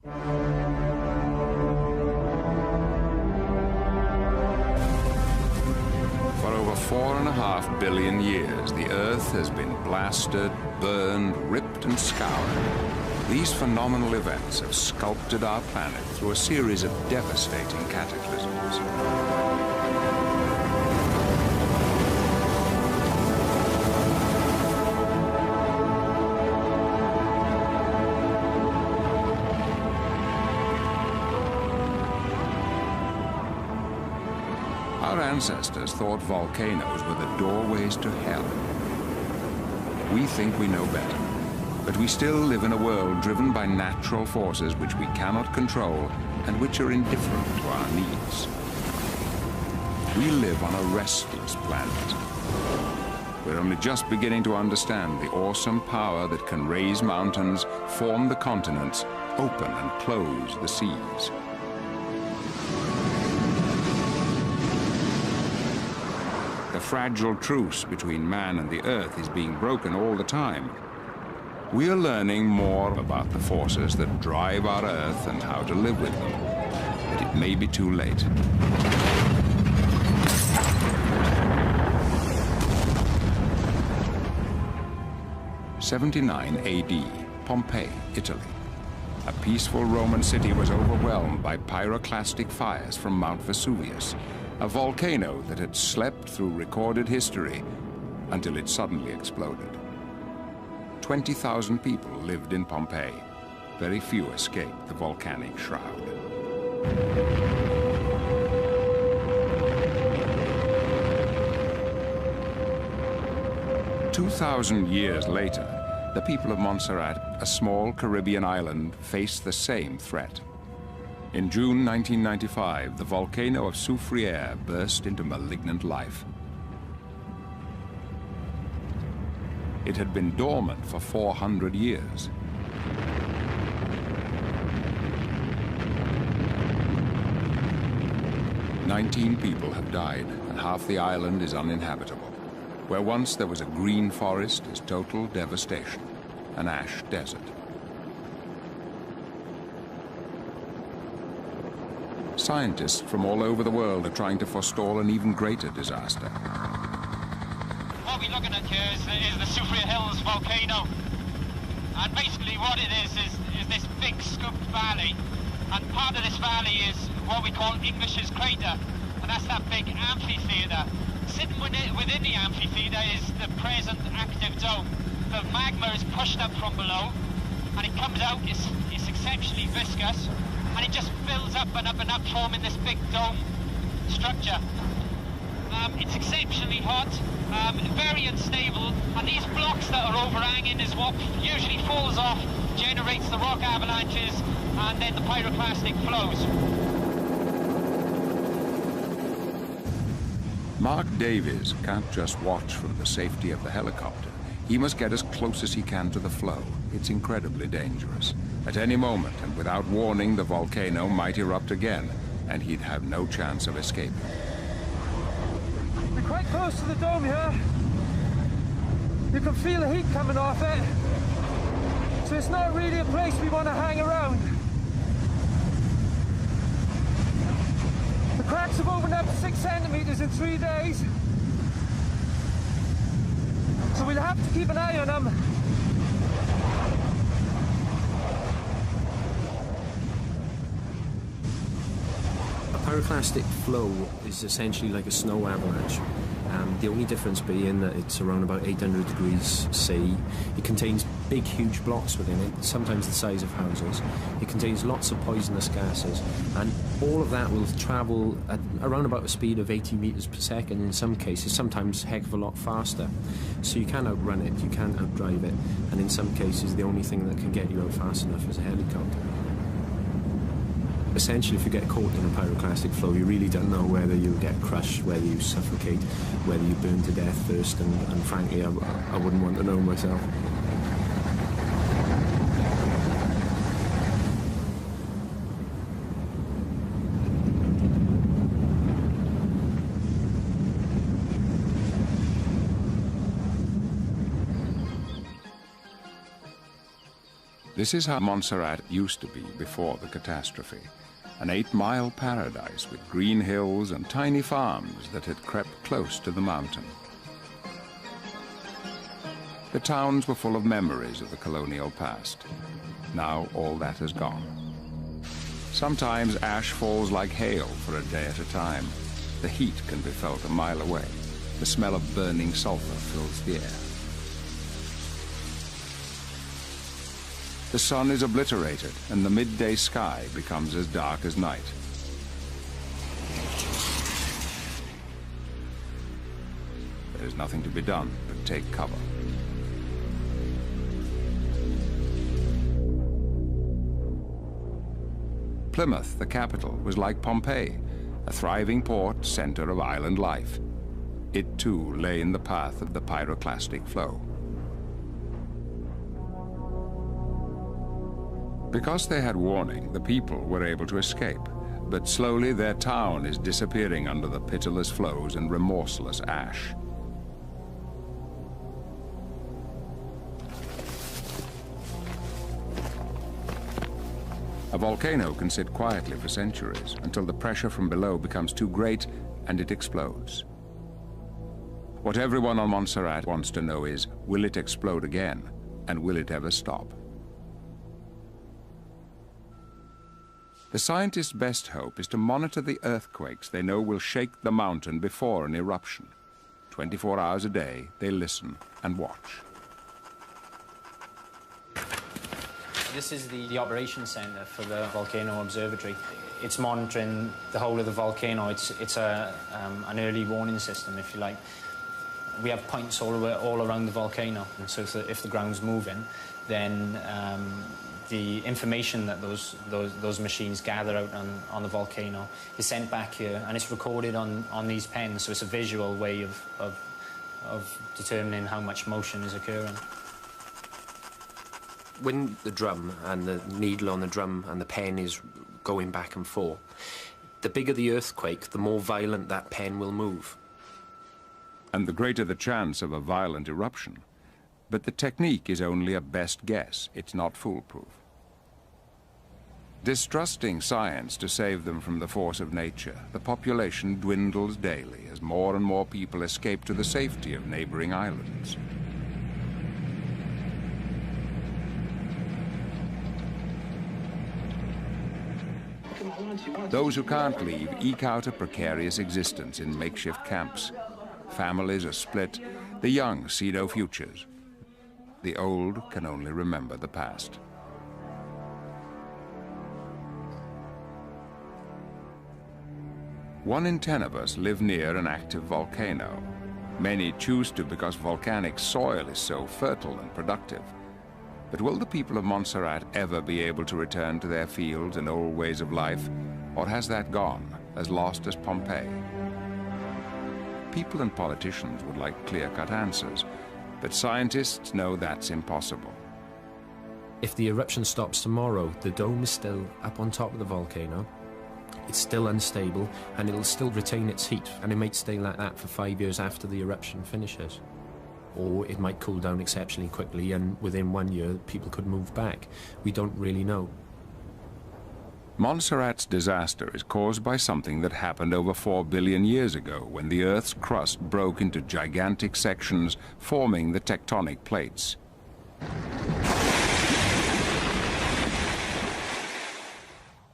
For over 4.5 billion years, the Earth has been blasted, burned, ripped and scoured. These phenomenal events have sculpted our planet through a series of devastating cataclysms. Our ancestors thought volcanoes were the doorways to hell. We think we know better, but we still live in a world driven by natural forces which we cannot control and which are indifferent to our needs. We live on a restless planet. We're only just beginning to understand the awesome power that can raise mountains, form the continents, open and close the seas. The fragile truce between man and the Earth is being broken all the time. We are learning more about the forces that drive our Earth and how to live with them. But it may be too late. '79 AD, Pompeii, Italy. A peaceful Roman city was overwhelmed by pyroclastic fires from Mount Vesuvius, a volcano that had slept through recorded history until it suddenly exploded. 20,000 people lived in Pompeii. Very few escaped the volcanic shroud. "2,000 years later, the people of Montserrat, a small Caribbean island, faced the same threat. In June 1995, the volcano of Soufriere burst into malignant life. It had been dormant for 400 years. "19 people have died, and half the island is uninhabitable. Where once there was a green forest is total devastation, an ash desert. Scientists from all over the world are trying to forestall an even greater disaster. What we're looking at here is the Soufriere Hills volcano. And basically what it is this big scooped valley. And part of this valley is what we call English's Crater. And that's that big amphitheater. Sitting within the amphitheater is the present active dome. The magma is pushed up from below, and it comes out, it's exceptionally viscous, and it just fills up and up and up, forming this big dome structure. It's exceptionally hot, very unstable, and these blocks that are overhanging is what usually falls off, generates the rock avalanches, and then the pyroclastic flows. Mark Davies can't just watch from the safety of the helicopter. He must get as close as he can to the flow. It's incredibly dangerous. At any moment, and without warning, the volcano might erupt again, and he'd have no chance of escaping. We're quite close to the dome here. You can feel the heat coming off it. So it's not really a place we want to hang around. The cracks have opened up 6 centimeters in 3 days. So we'll have to keep an eye on them. A pyroclastic flow is essentially like a snow avalanche. The only difference being that it's around about 800 degrees C. It contains big, huge blocks within it, sometimes the size of houses. It contains lots of poisonous gases, and all of that will travel at around about a speed of 80 meters per second in some cases, sometimes a heck of a lot faster. So you can't outrun it, you can't outdrive it, and in some cases the only thing that can get you out fast enough is a helicopter. Essentially, if you get caught in a pyroclastic flow, you really don't know whether you'll get crushed, whether you suffocate, whether you burn to death first, and frankly, I wouldn't want to know myself. This is how Montserrat used to be before the catastrophe. An 8-mile paradise with green hills and tiny farms that had crept close to the mountain. The towns were full of memories of the colonial past. Now all that has gone. Sometimes ash falls like hail for a day at a time. The heat can be felt a mile away. The smell of burning sulfur fills the air. The sun is obliterated, and the midday sky becomes as dark as night. There is nothing to be done but take cover. Plymouth, the capital, was like Pompeii, a thriving port center of island life. It too lay in the path of the pyroclastic flow. Because they had warning, the people were able to escape, but slowly their town is disappearing under the pitiless flows and remorseless ash. A volcano can sit quietly for centuries until the pressure from below becomes too great and it explodes. What everyone on Montserrat wants to know is, will it explode again, and will it ever stop? The scientists' best hope is to monitor the earthquakes they know will shake the mountain before an eruption. 24 hours a day, they listen and watch. This is the operations center for the Volcano Observatory. It's monitoring the whole of the volcano. It's an early warning system, if you like. We have points all around the volcano, and so if the ground's moving, then the information that those machines gather out on the volcano is sent back here, and it's recorded on these pens, so it's a visual way of determining how much motion is occurring. When the drum and the needle on the drum and the pen is going back and forth, the bigger the earthquake, the more violent that pen will move. And the greater the chance of a violent eruption. But the technique is only a best guess. It's not foolproof. Distrusting science to save them from the force of nature, the population dwindles daily as more and more people escape to the safety of neighboring islands. Those who can't leave eke out a precarious existence in makeshift camps. Families are split. The young see no futures. The old can only remember the past. One in 10 of us live near an active volcano. Many choose to because volcanic soil is so fertile and productive. But will the people of Montserrat ever be able to return to their fields and old ways of life? Or has that gone, as lost as Pompeii? People and politicians would like clear-cut answers, but scientists know that's impossible. If the eruption stops tomorrow, the dome is still up on top of the volcano. It's still unstable, and it'll still retain its heat, and it might stay like that for 5 years after the eruption finishes. Or it might cool down exceptionally quickly, and within 1 year, people could move back. We don't really know. Montserrat's disaster is caused by something that happened over 4 billion years ago, when the Earth's crust broke into gigantic sections, forming the tectonic plates.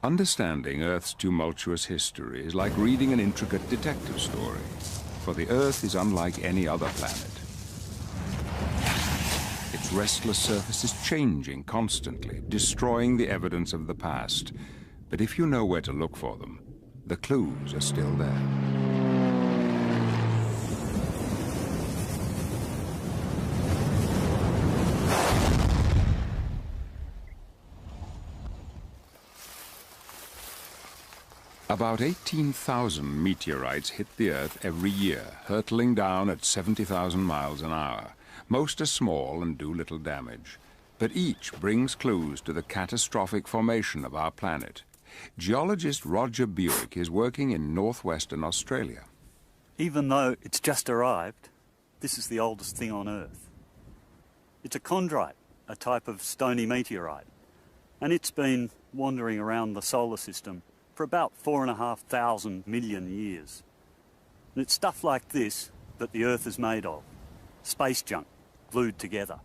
Understanding Earth's tumultuous history is like reading an intricate detective story, for the Earth is unlike any other planet. Its restless surface is changing constantly, destroying the evidence of the past. But if you know where to look for them, the clues are still there. About 18,000 meteorites hit the Earth every year, hurtling down at 70,000 miles an hour. Most are small and do little damage, but each brings clues to the catastrophic formation of our planet. Geologist Roger Buick is working in northwestern Australia. Even though it's just arrived, this is the oldest thing on Earth. It's a chondrite. a type of stony meteorite, and it's been wandering around the solar system for about 4,500 million years. And it's stuff like this that the Earth is made of. Space junk, glued together.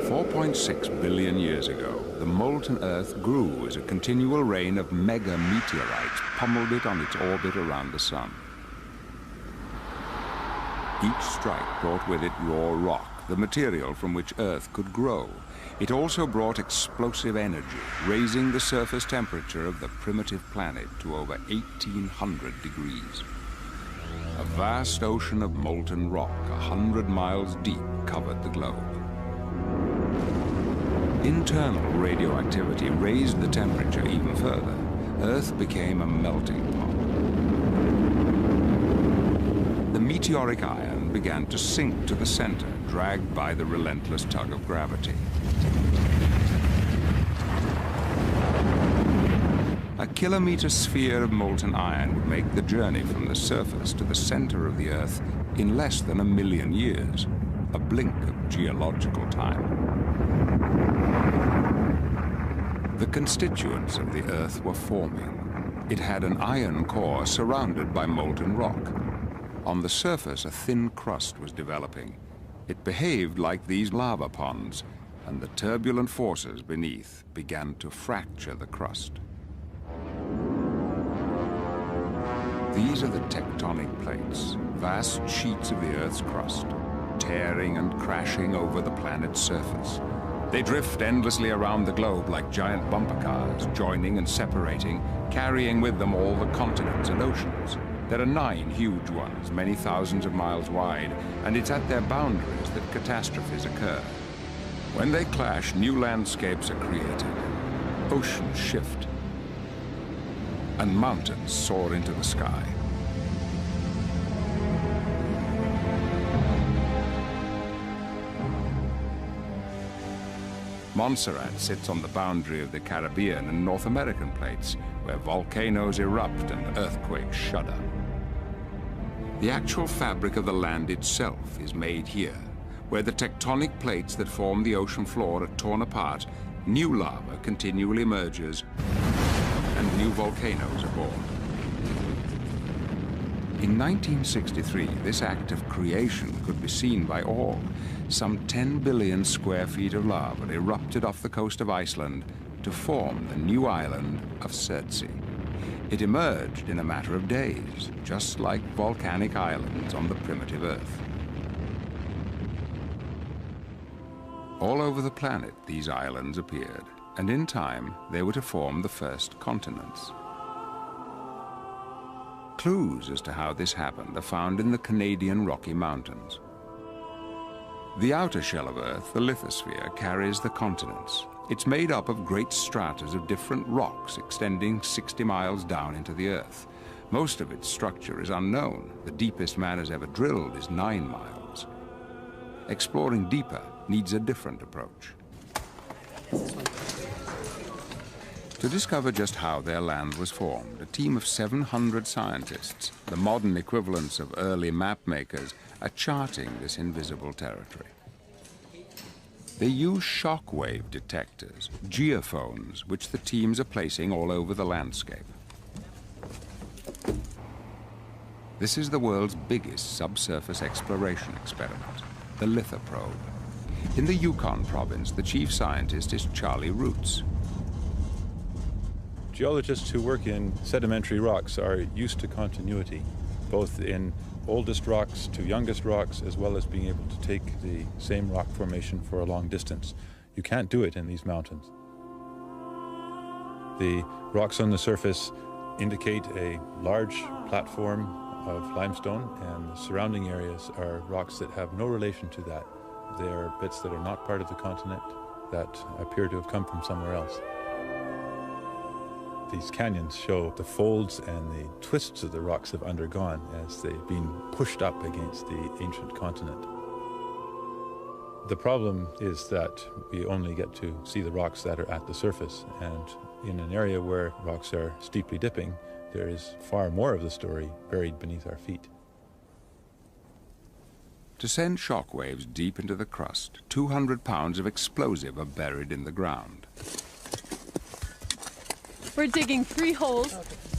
4.6 billion years ago, the molten Earth grew as a continual rain of mega meteorites pummeled it on its orbit around the Sun. Each strike brought with it raw rock, the material from which Earth could grow. It also brought explosive energy, raising the surface temperature of the primitive planet to over 1,800 degrees. A vast ocean of molten rock, 100 miles deep, covered the globe. Internal radioactivity raised the temperature even further. Earth became a melting pot. The meteoric iron began to sink to the center, dragged by the relentless tug of gravity. A kilometer sphere of molten iron would make the journey from the surface to the center of the Earth in less than 1 million years, a blink of geological time. The constituents of the Earth were forming. It had an iron core surrounded by molten rock. On the surface, a thin crust was developing. It behaved like these lava ponds, and the turbulent forces beneath began to fracture the crust. These are the tectonic plates, vast sheets of the Earth's crust, tearing and crashing over the planet's surface. They drift endlessly around the globe like giant bumper cars, joining and separating, carrying with them all the continents and oceans. There are 9 huge ones, many thousands of miles wide, and it's at their boundaries that catastrophes occur. When they clash, new landscapes are created, oceans shift, and mountains soar into the sky. Montserrat sits on the boundary of the Caribbean and North American plates, where volcanoes erupt and earthquakes shudder. The actual fabric of the land itself is made here, where the tectonic plates that form the ocean floor are torn apart, new lava continually emerges, and new volcanoes are born. In 1963, this act of creation could be seen by all. Some 10 billion square feet of lava erupted off the coast of Iceland to form the new island of Surtsey. It emerged in a matter of days, just like volcanic islands on the primitive Earth. All over the planet, these islands appeared, and in time, they were to form the first continents. Clues as to how this happened are found in the Canadian Rocky Mountains. The outer shell of Earth, the lithosphere, carries the continents. It's made up of great stratas of different rocks extending 60 miles down into the Earth. Most of its structure is unknown. The deepest man has ever drilled is 9 miles. Exploring deeper needs a different approach. To discover just how their land was formed, a team of 700 scientists, the modern equivalents of early map makers, are charting this invisible territory. They use shock-wave detectors, geophones, which the teams are placing all over the landscape. This is the world's biggest subsurface exploration experiment, the lithoprobe. In the Yukon province, the chief scientist is Charlie Roots. Geologists who work in sedimentary rocks are used to continuity, both in oldest rocks to youngest rocks, as well as being able to take the same rock formation for a long distance. You can't do it in these mountains. The rocks on the surface indicate a large platform of limestone, and the surrounding areas are rocks that have no relation to that. They are bits that are not part of the continent that appear to have come from somewhere else. These canyons show the folds and the twists that the rocks have undergone as they've been pushed up against the ancient continent. The problem is that we only get to see the rocks that are at the surface, and in an area where rocks are steeply dipping, there is far more of the story buried beneath our feet. To send shock waves deep into the crust, 200 pounds of explosive are buried in the ground. We're digging 3 holes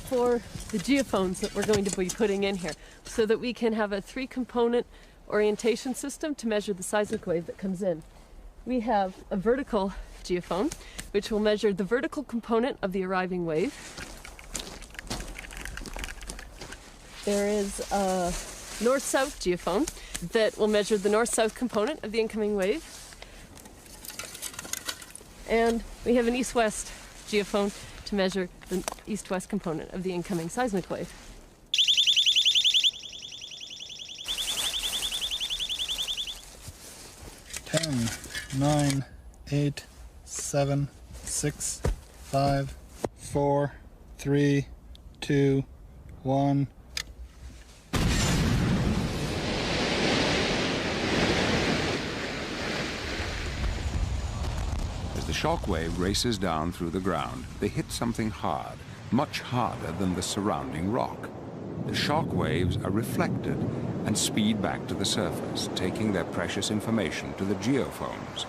for the geophones that we're going to be putting in here so that we can have a 3-component orientation system to measure the seismic wave that comes in. We have a vertical geophone, which will measure the vertical component of the arriving wave. There is a north-south geophone that will measure the north-south component of the incoming wave. And we have an east-west geophone to measure the east-west component of the incoming seismic wave. 10, 9, 8, 7, 6, 5, 4, 3, 2, 1. As the shock wave races down through the ground, they hit something hard, much harder than the surrounding rock. The shock waves are reflected and speed back to the surface, taking their precious information to the geophones.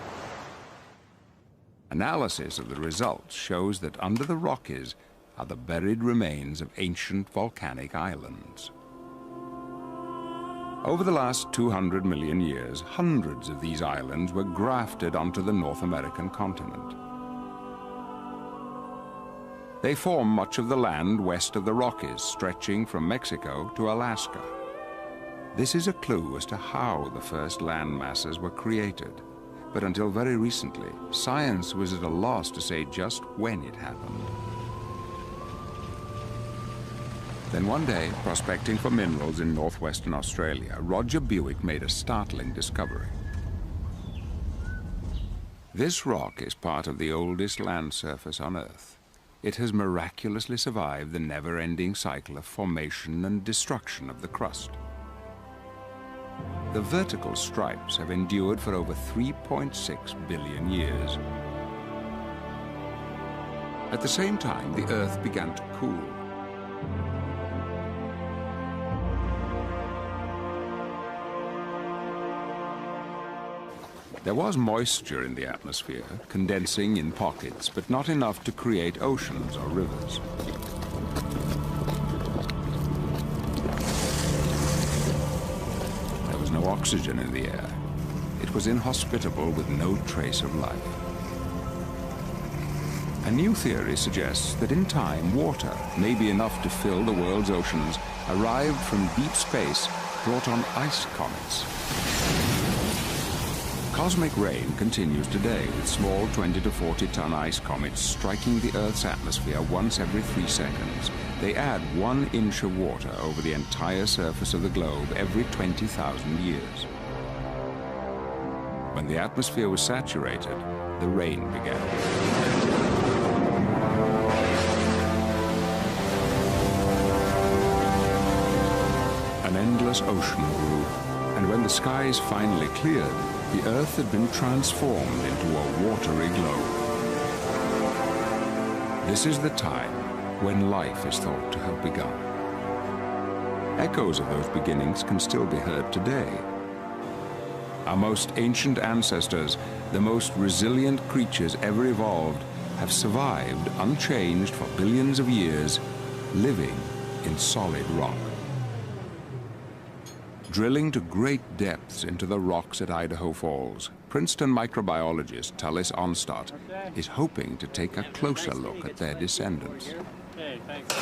Analysis of the results shows that under the Rockies are the buried remains of ancient volcanic islands. Over the last 200 million years, hundreds of these islands were grafted onto the North American continent. They form much of the land west of the Rockies, stretching from Mexico to Alaska. This is a clue as to how the first land masses were created. But until very recently, science was at a loss to say just when it happened. Then one day, prospecting for minerals in northwestern Australia, Roger Buick made a startling discovery. This rock is part of the oldest land surface on Earth. It has miraculously survived the never-ending cycle of formation and destruction of the crust. The vertical stripes have endured for over 3.6 billion years. At the same time, the Earth began to cool. There was moisture in the atmosphere, condensing in pockets, but not enough to create oceans or rivers. There was no oxygen in the air. It was inhospitable with no trace of life. A new theory suggests that in time, water, maybe enough to fill the world's oceans, arrived from deep space, brought on ice comets. Cosmic rain continues today, with small 20 to 40 ton ice comets striking the Earth's atmosphere once every 3 seconds. They add 1 inch of water over the entire surface of the globe every 20,000 years. When the atmosphere was saturated, the rain began. An endless ocean grew, and when the skies finally cleared, the Earth had been transformed into a watery globe. This is the time when life is thought to have begun. Echoes of those beginnings can still be heard today. Our most ancient ancestors, the most resilient creatures ever evolved, have survived unchanged for billions of years, living in solid rock. Drilling to great depths into the rocks at Idaho Falls, Princeton microbiologist Tullis Onstott is hoping to take a closer look at their descendants. Okay, thanks.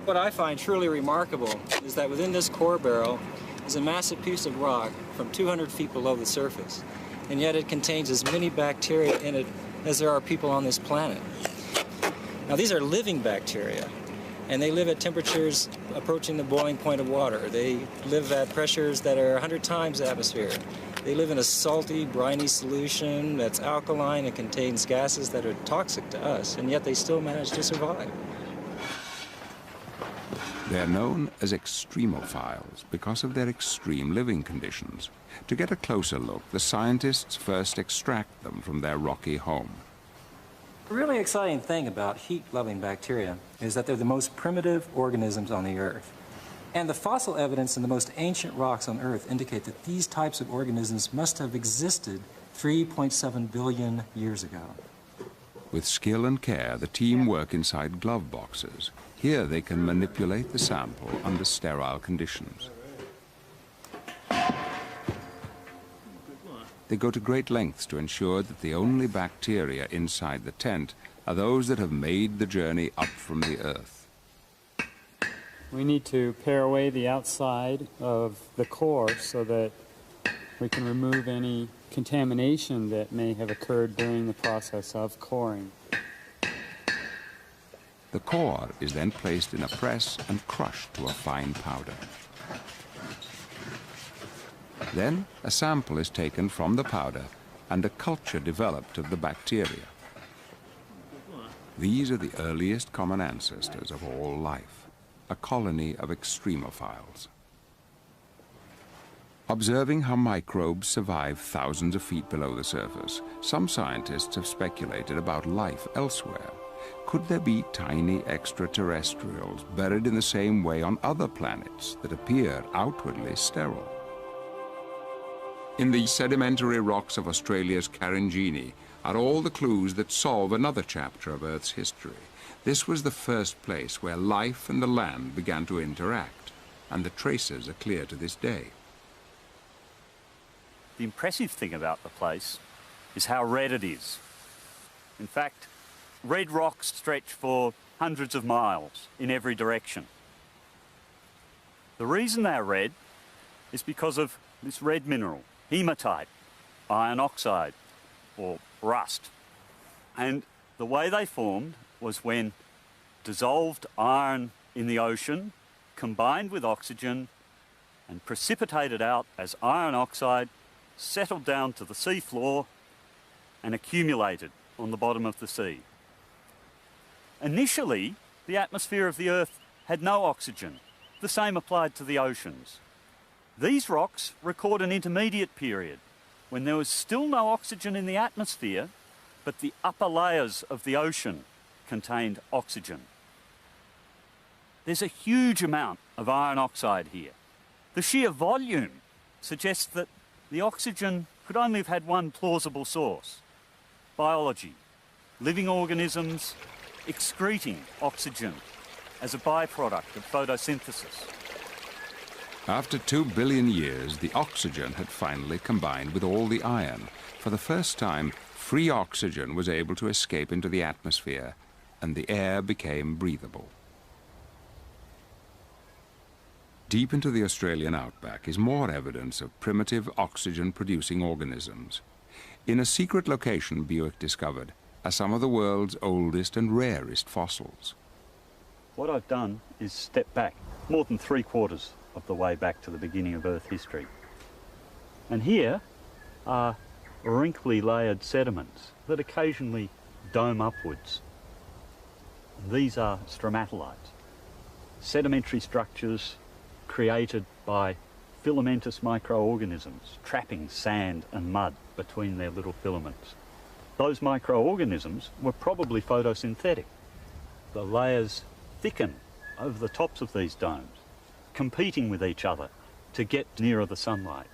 What I find truly remarkable is that within this core barrel is a massive piece of rock from 200 feet below the surface, and yet it contains as many bacteria in it as there are people on this planet. Now, these are living bacteria, and they live at temperatures approaching the boiling point of water. They live at pressures that are 100 times the atmosphere. They live in a salty, briny solution that's alkaline and contains gases that are toxic to us, and yet they still manage to survive. They're known as extremophiles because of their extreme living conditions. To get a closer look, the scientists first extract them from their rocky home. A really exciting thing about heat-loving bacteria is that they're the most primitive organisms on the Earth. And the fossil evidence in the most ancient rocks on Earth indicate that these types of organisms must have existed 3.7 billion years ago. With skill and care, the team work inside glove boxes. Here they can manipulate the sample under sterile conditions. They go to great lengths to ensure that the only bacteria inside the tent are those that have made the journey up from the earth. We need to pare away the outside of the core so that we can remove any contamination that may have occurred during the process of coring. The core is then placed in a press and crushed to a fine powder. Then a sample is taken from the powder and a culture developed of the bacteria. These are the earliest common ancestors of all life, a colony of extremophiles. Observing how microbes survive thousands of feet below the surface, some scientists have speculated about life elsewhere. Could there be tiny extraterrestrials buried in the same way on other planets that appear outwardly sterile? In the sedimentary rocks of Australia's Karenjini are all the clues that solve another chapter of Earth's history. This was the first place where life and the land began to interact, and the traces are clear to this day. The impressive thing about the place is how red it is. In fact, red rocks stretch for hundreds of miles in every direction. The reason they're red is because of this red mineral, hematite, iron oxide, or rust. And the way they formed was when dissolved iron in the ocean combined with oxygen and precipitated out as iron oxide, settled down to the sea floor and accumulated on the bottom of the sea. Initially, the atmosphere of the Earth had no oxygen. The same applied to the oceans. These rocks record an intermediate period when there was still no oxygen in the atmosphere, but the upper layers of the ocean contained oxygen. There's a huge amount of iron oxide here. The sheer volume suggests that the oxygen could only have had one plausible source: biology, living organisms excreting oxygen as a byproduct of photosynthesis. After 2 billion years, the oxygen had finally combined with all the iron. For the first time, free oxygen was able to escape into the atmosphere, and the air became breathable. Deep into the Australian outback is more evidence of primitive oxygen-producing organisms. In a secret location Buick discovered are some of the world's oldest and rarest fossils. What I've done is step back more than 3/4 of the way back to the beginning of Earth history. And here are wrinkly layered sediments that occasionally dome upwards. These are stromatolites, sedimentary structures created by filamentous microorganisms trapping sand and mud between their little filaments. Those microorganisms were probably photosynthetic. The layers thicken over the tops of these domes, competing with each other to get nearer the sunlight.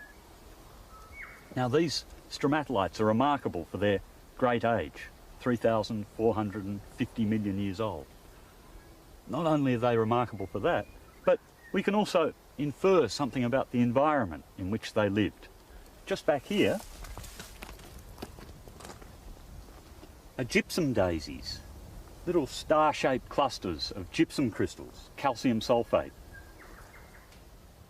Now, these stromatolites are remarkable for their great age, 3,450 million years old. Not only are they remarkable for that, but we can also infer something about the environment in which they lived. Just back here are gypsum daisies, little star-shaped clusters of gypsum crystals, calcium sulfate.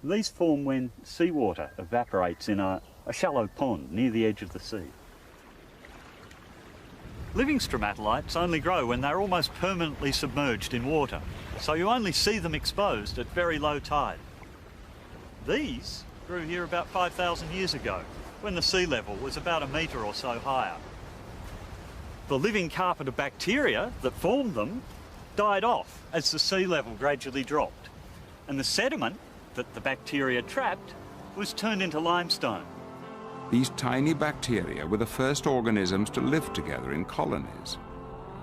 These form when seawater evaporates in a shallow pond near the edge of the sea. Living stromatolites only grow when they're almost permanently submerged in water, so you only see them exposed at very low tide. These grew here about 5,000 years ago, when the sea level was about 1 metre or so higher. The living carpet of bacteria that formed them died off as the sea level gradually dropped, and the sediment that the bacteria trapped was turned into limestone. These tiny bacteria were the first organisms to live together in colonies.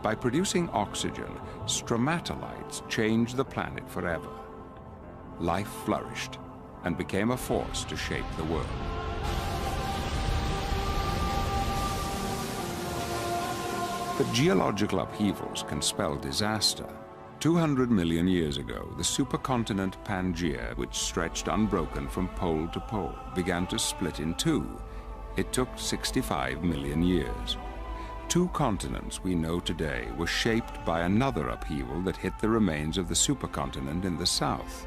By producing oxygen, stromatolites changed the planet forever. life flourished and became a force to shape the world. But geological upheavals can spell disaster. 200 million years ago, the supercontinent Pangaea, which stretched unbroken from pole to pole, began to split in two. It took 65 million years. Two continents we know today were shaped by another upheaval that hit the remains of the supercontinent in the south.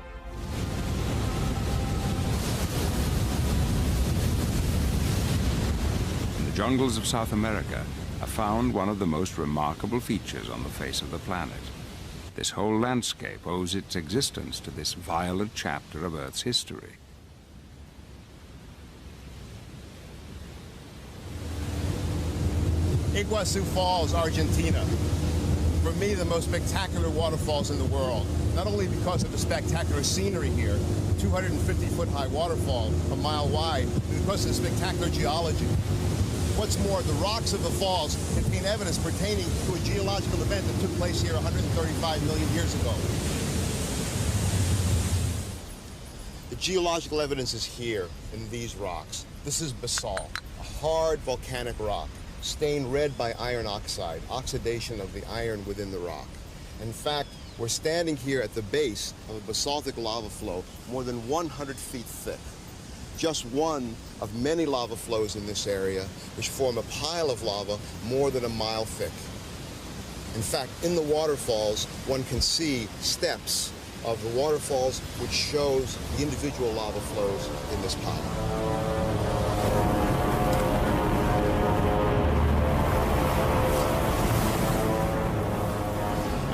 In the jungles of South America are found one of the most remarkable features on the face of the planet. This whole landscape owes its existence to this violent chapter of Earth's history. Iguazu Falls, Argentina. For me, the most spectacular waterfalls in the world. Not only because of the spectacular scenery here, 250-foot-high waterfall, a mile wide, but because of the spectacular geology. What's more, the rocks of the falls contain evidence pertaining to a geological event that took place here 135 million years ago. The geological evidence is here in these rocks. This is basalt, a hard volcanic rock, stained red by iron oxide, oxidation of the iron within the rock. In fact, we're standing here at the base of a basaltic lava flow more than 100 feet thick. Just one of many lava flows in this area, which form a pile of lava more than a mile thick. In fact, in the waterfalls, one can see steps of the waterfalls, which shows the individual lava flows in this pile.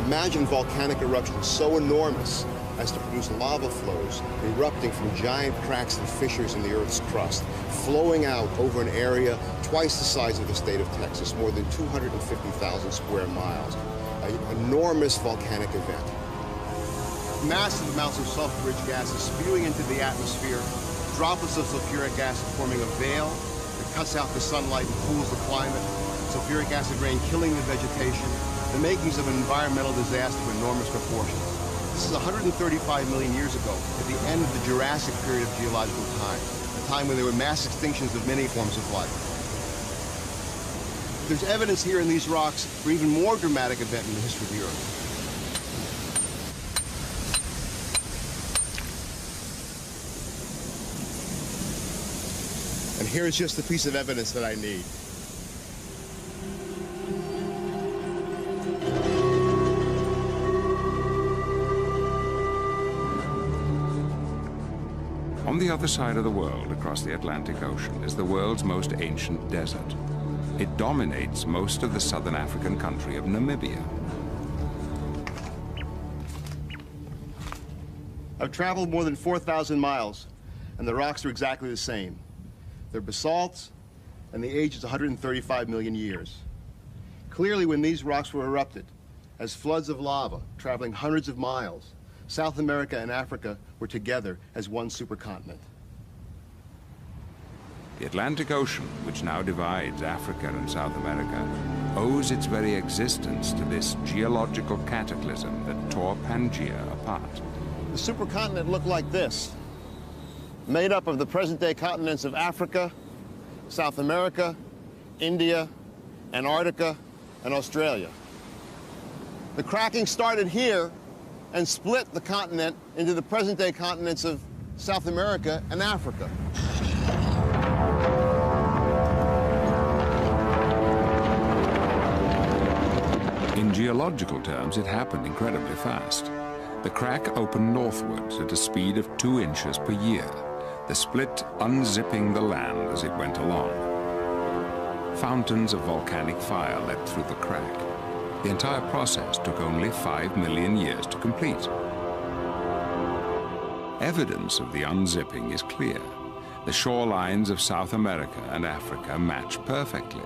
Imagine volcanic eruptions so enormous as to produce lava flows erupting from giant cracks and fissures in the Earth's crust, flowing out over an area twice the size of the state of Texas, more than 250,000 square miles. An enormous volcanic event. Massive amounts of sulfur-rich gases spewing into the atmosphere, droplets of sulfuric acid forming a veil that cuts out the sunlight and cools the climate, sulfuric acid rain killing the vegetation, the makings of an environmental disaster of enormous proportions. This is 135 million years ago, at the end of the Jurassic period of geological time, a time when there were mass extinctions of many forms of life. There's evidence here in these rocks for an even more dramatic event in the history of the Earth. And here's just the piece of evidence that I need. On the other side of the world, across the Atlantic Ocean, is the world's most ancient desert. It dominates most of the southern African country of Namibia. I've traveled more than 4,000 miles, and the rocks are exactly the same. They're basalts, and the age is 135 million years. Clearly, when these rocks were erupted, as floods of lava traveling hundreds of miles, South America and Africa were together as one supercontinent. The Atlantic Ocean, which now divides Africa and South America, owes its very existence to this geological cataclysm that tore Pangaea apart. The supercontinent looked like this, made up of the present-day continents of Africa, South America, India, Antarctica, and Australia. The cracking started here and split the continent into the present-day continents of South America and Africa. In geological terms, it happened incredibly fast. The crack opened northwards at a speed of 2 inches per year, the split unzipping the land as it went along. Fountains of volcanic fire leapt through the crack. The entire process took only 5 million years to complete. Evidence of the unzipping is clear. The shorelines of South America and Africa match perfectly,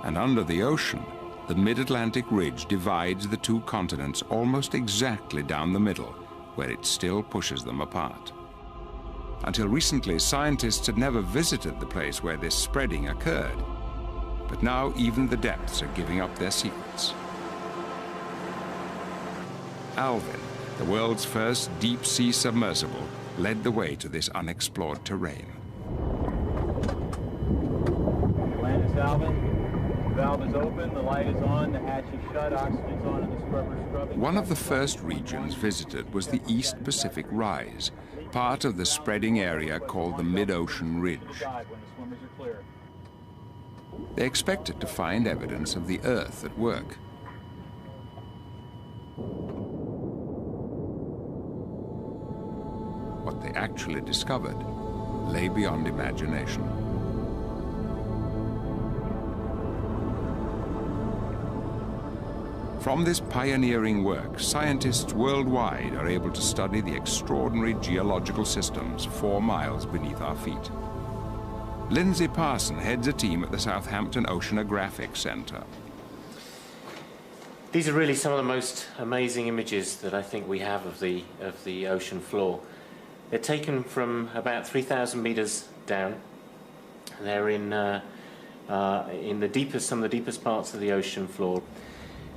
and under the ocean, the mid-Atlantic ridge divides the two continents almost exactly down the middle, where it still pushes them apart. Until recently, scientists had never visited the place where this spreading occurred, but now even the depths are giving up their secrets. Alvin, The world's first deep-sea submersible led the way to this unexplored terrain. Land is valving. The valve is open, the light is on, the hatch is shut, oxygen's on, and the scrubber's scrubbing. One of the first regions visited was the East Pacific Rise, part of the spreading area called the Mid-Ocean Ridge. They expected to find evidence of the Earth at work. What they actually discovered lay beyond imagination. From this pioneering work, scientists worldwide are able to study the extraordinary geological systems 4 miles beneath our feet. Lindsay Parson heads a team at the Southampton Oceanographic Centre. These are really some of the most amazing images that I think we have of the ocean floor. They're taken from about 3,000 meters down. They're in the deepest, some of the deepest parts of the ocean floor.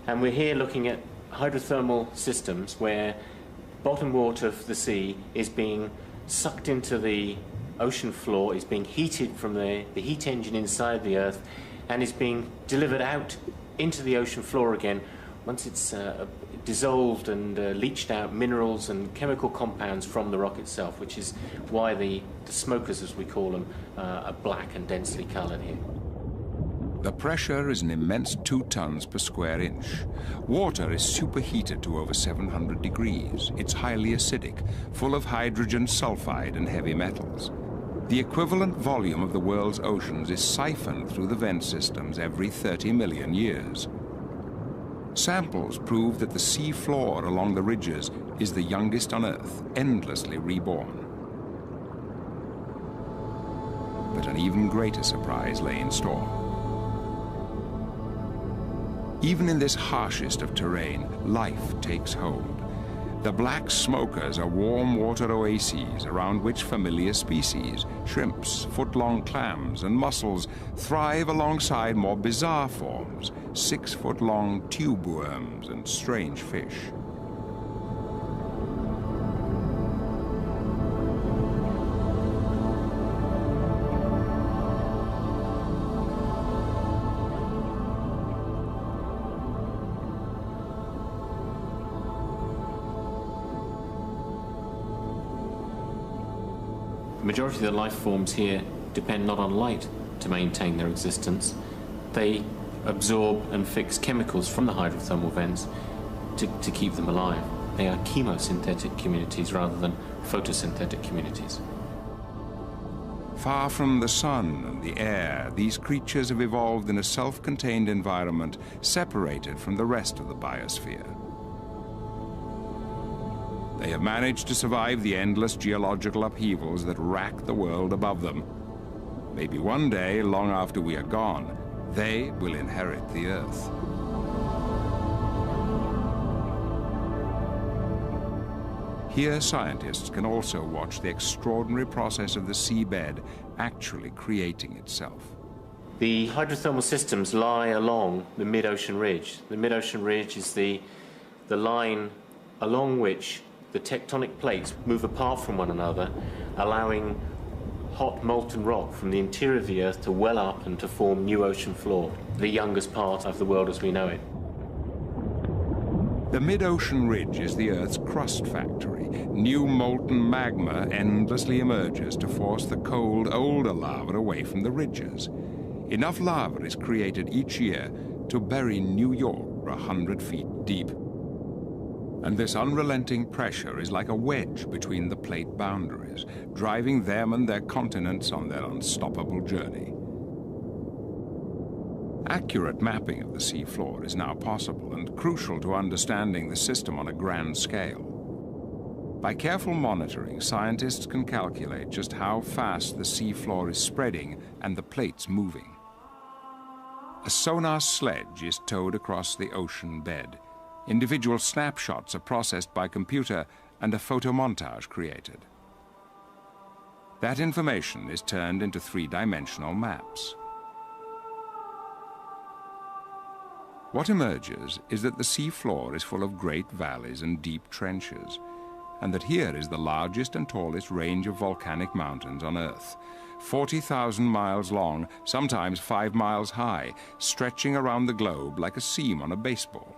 And we're here looking at hydrothermal systems where bottom water of the sea is being sucked into the ocean floor, is being heated from the heat engine inside the Earth, and is being delivered out into the ocean floor again once it's dissolved and leached out minerals and chemical compounds from the rock itself, which is why the smokers, as we call them, are black and densely coloured here. The pressure is an immense 2 tons per square inch. Water is superheated to over 700 degrees. It's highly acidic, full of hydrogen sulfide and heavy metals. The equivalent volume of the world's oceans is siphoned through the vent systems every 30 million years. Samples prove that the sea floor along the ridges is the youngest on Earth, endlessly reborn. But an even greater surprise lay in store. Even in this harshest of terrain, life takes hold. The black smokers are warm water oases around which familiar species, shrimps, foot-long clams, and mussels thrive alongside more bizarre forms, 6-foot-long tube worms and strange fish. The majority of the life forms here depend not on light to maintain their existence. They absorb and fix chemicals from the hydrothermal vents to keep them alive. They are chemosynthetic communities rather than photosynthetic communities. Far from the sun and the air, these creatures have evolved in a self-contained environment separated from the rest of the biosphere. They have managed to survive the endless geological upheavals that rack the world above them. Maybe one day, long after we are gone, they will inherit the Earth. Here, scientists can also watch the extraordinary process of the seabed actually creating itself. The hydrothermal systems lie along the mid-ocean ridge. The mid-ocean ridge is the line along which the tectonic plates move apart from one another, allowing hot molten rock from the interior of the Earth to well up and to form new ocean floor, the youngest part of the world as we know it. The mid-ocean ridge is the Earth's crust factory. New molten magma endlessly emerges to force the cold, older lava away from the ridges. Enough lava is created each year to bury New York 100 feet deep. And this unrelenting pressure is like a wedge between the plate boundaries, driving them and their continents on their unstoppable journey. Accurate mapping of the seafloor is now possible and crucial to understanding the system on a grand scale. By careful monitoring, scientists can calculate just how fast the seafloor is spreading and the plates moving. A sonar sledge is towed across the ocean bed. Individual snapshots are processed by computer and a photomontage created. That information is turned into 3-dimensional maps. What emerges is that the sea floor is full of great valleys and deep trenches, and that here is the largest and tallest range of volcanic mountains on Earth, 40,000 miles long, sometimes 5 miles high, stretching around the globe like a seam on a baseball.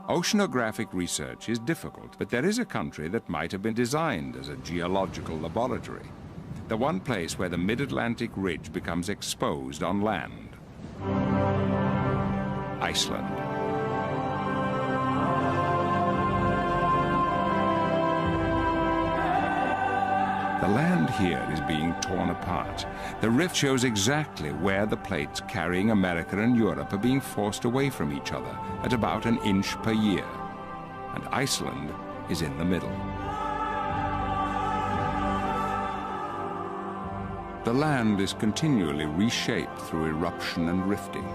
Oceanographic research is difficult, but there is a country that might have been designed as a geological laboratory. The one place where the mid-Atlantic ridge becomes exposed on land. Iceland. The land here is being torn apart. The rift shows exactly where the plates carrying America and Europe are being forced away from each other at about an inch per year. And Iceland is in the middle. The land is continually reshaped through eruption and rifting.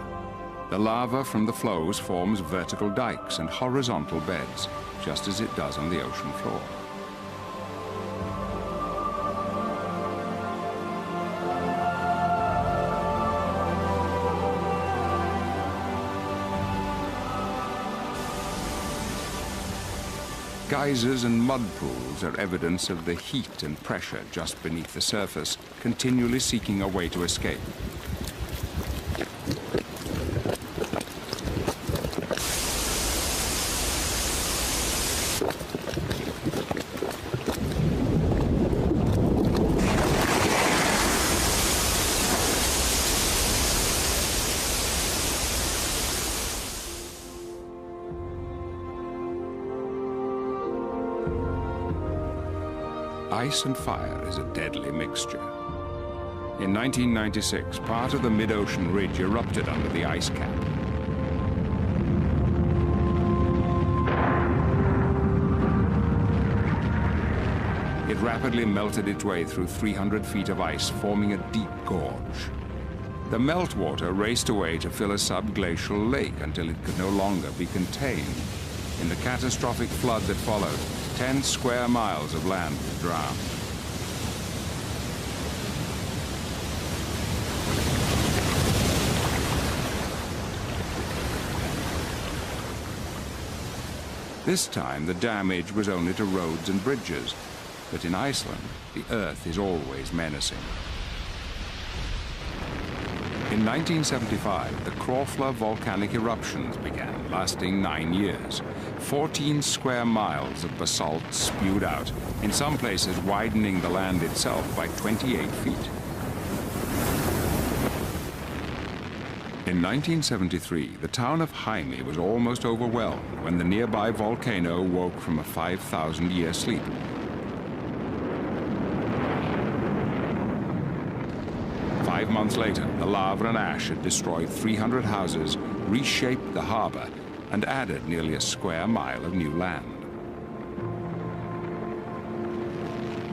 The lava from the flows forms vertical dikes and horizontal beds, just as it does on the ocean floor. Geysers and mud pools are evidence of the heat and pressure just beneath the surface, continually seeking a way to escape. Ice and fire is a deadly mixture. In 1996, part of the mid-ocean ridge erupted under the ice cap. It rapidly melted its way through 300 feet of ice, forming a deep gorge. The meltwater raced away to fill a subglacial lake until it could no longer be contained. In the catastrophic flood that followed, 10 square miles of land were drowned. This time, the damage was only to roads and bridges, but in Iceland, the earth is always menacing. In 1975, the Krofla volcanic eruptions began, lasting 9 years. 14 square miles of basalt spewed out, in some places widening the land itself by 28 feet. In 1973, the town of Jaime was almost overwhelmed when the nearby volcano woke from a 5,000-year sleep. Five months later, the lava and ash had destroyed 300 houses, reshaped the harbor, and added nearly a square mile of new land.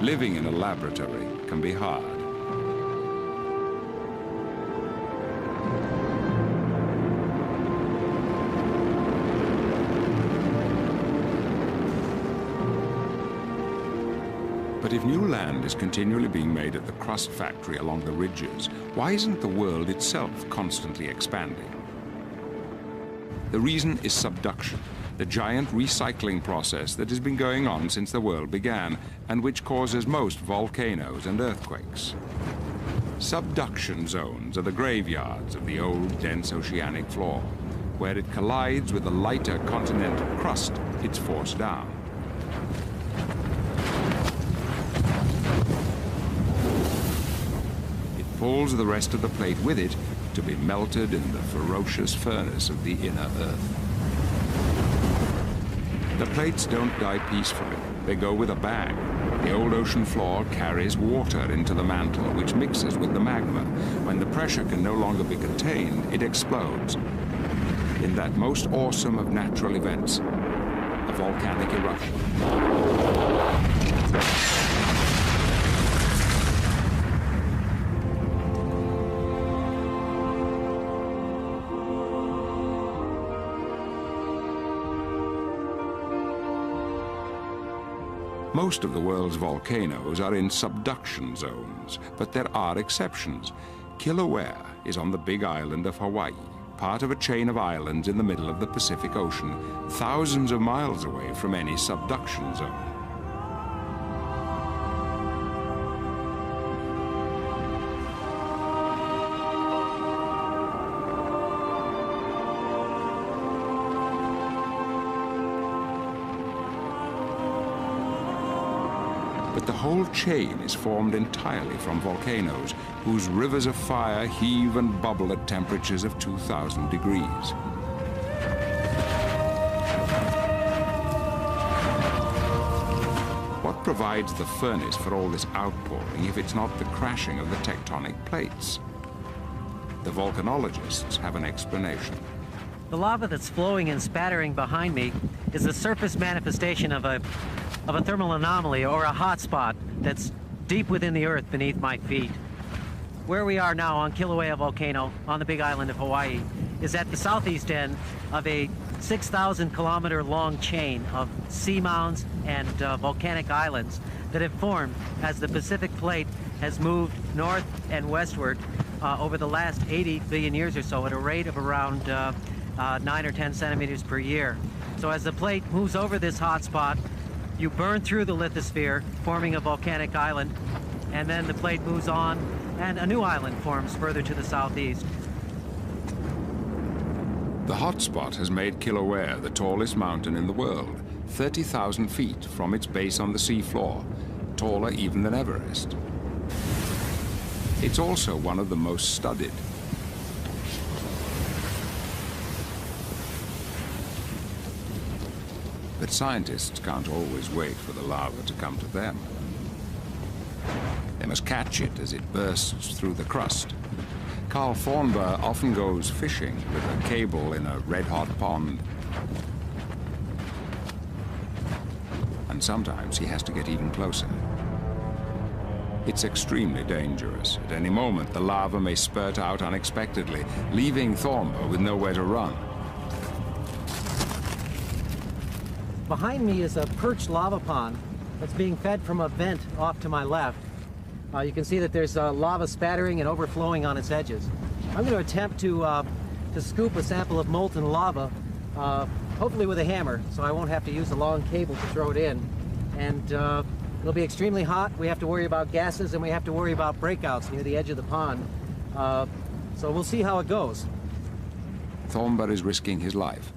Living in a laboratory can be hard. But if new land is continually being made at the crust factory along the ridges, why isn't the world itself constantly expanding? The reason is subduction, the giant recycling process that has been going on since the world began and which causes most volcanoes and earthquakes. Subduction zones are the graveyards of the old, dense oceanic floor. Where it collides with the lighter continental crust, it's forced down. Pulls the rest of the plate with it to be melted in the ferocious furnace of the inner earth. The plates don't die peacefully. They go with a bang. The old ocean floor carries water into the mantle, which mixes with the magma. When the pressure can no longer be contained, it explodes. In that most awesome of natural events, a volcanic eruption. Most of the world's volcanoes are in subduction zones, but there are exceptions. Kilauea is on the big island of Hawaii, part of a chain of islands in the middle of the Pacific Ocean, thousands of miles away from any subduction zone. But the whole chain is formed entirely from volcanoes, whose rivers of fire heave and bubble at temperatures of 2,000 degrees. What provides the furnace for all this outpouring if it's not the crashing of the tectonic plates? The volcanologists have an explanation. The lava that's flowing and spattering behind me is a surface manifestation of a thermal anomaly, or a hot spot that's deep within the earth beneath my feet. Where we are now on Kilauea volcano on the big island of Hawaii is at the southeast end of a 6,000 kilometer long chain of seamounts and volcanic islands that have formed as the Pacific plate has moved north and westward over the last 80 billion years or so at a rate of around 9 or 10 centimeters per year. So as the plate moves over this hot spot, you burn through the lithosphere, forming a volcanic island, and then the plate moves on, and a new island forms further to the southeast. The hotspot has made Kilauea the tallest mountain in the world, 30,000 feet from its base on the seafloor, taller even than Everest. It's also one of the most studied. But scientists can't always wait for the lava to come to them. They must catch it as it bursts through the crust. Carl Thornburg often goes fishing with a cable in a red-hot pond. And sometimes he has to get even closer. It's extremely dangerous. At any moment, the lava may spurt out unexpectedly, leaving Thornburg with nowhere to run. Behind me is a perched lava pond that's being fed from a vent off to my left. You can see that there's lava spattering and overflowing on its edges. I'm going to attempt to scoop a sample of molten lava, hopefully with a hammer, so I won't have to use a long cable to throw it in. And it'll be extremely hot. We have to worry about gases, and we have to worry about breakouts near the edge of the pond. So we'll see how it goes. Thornburg is risking his life.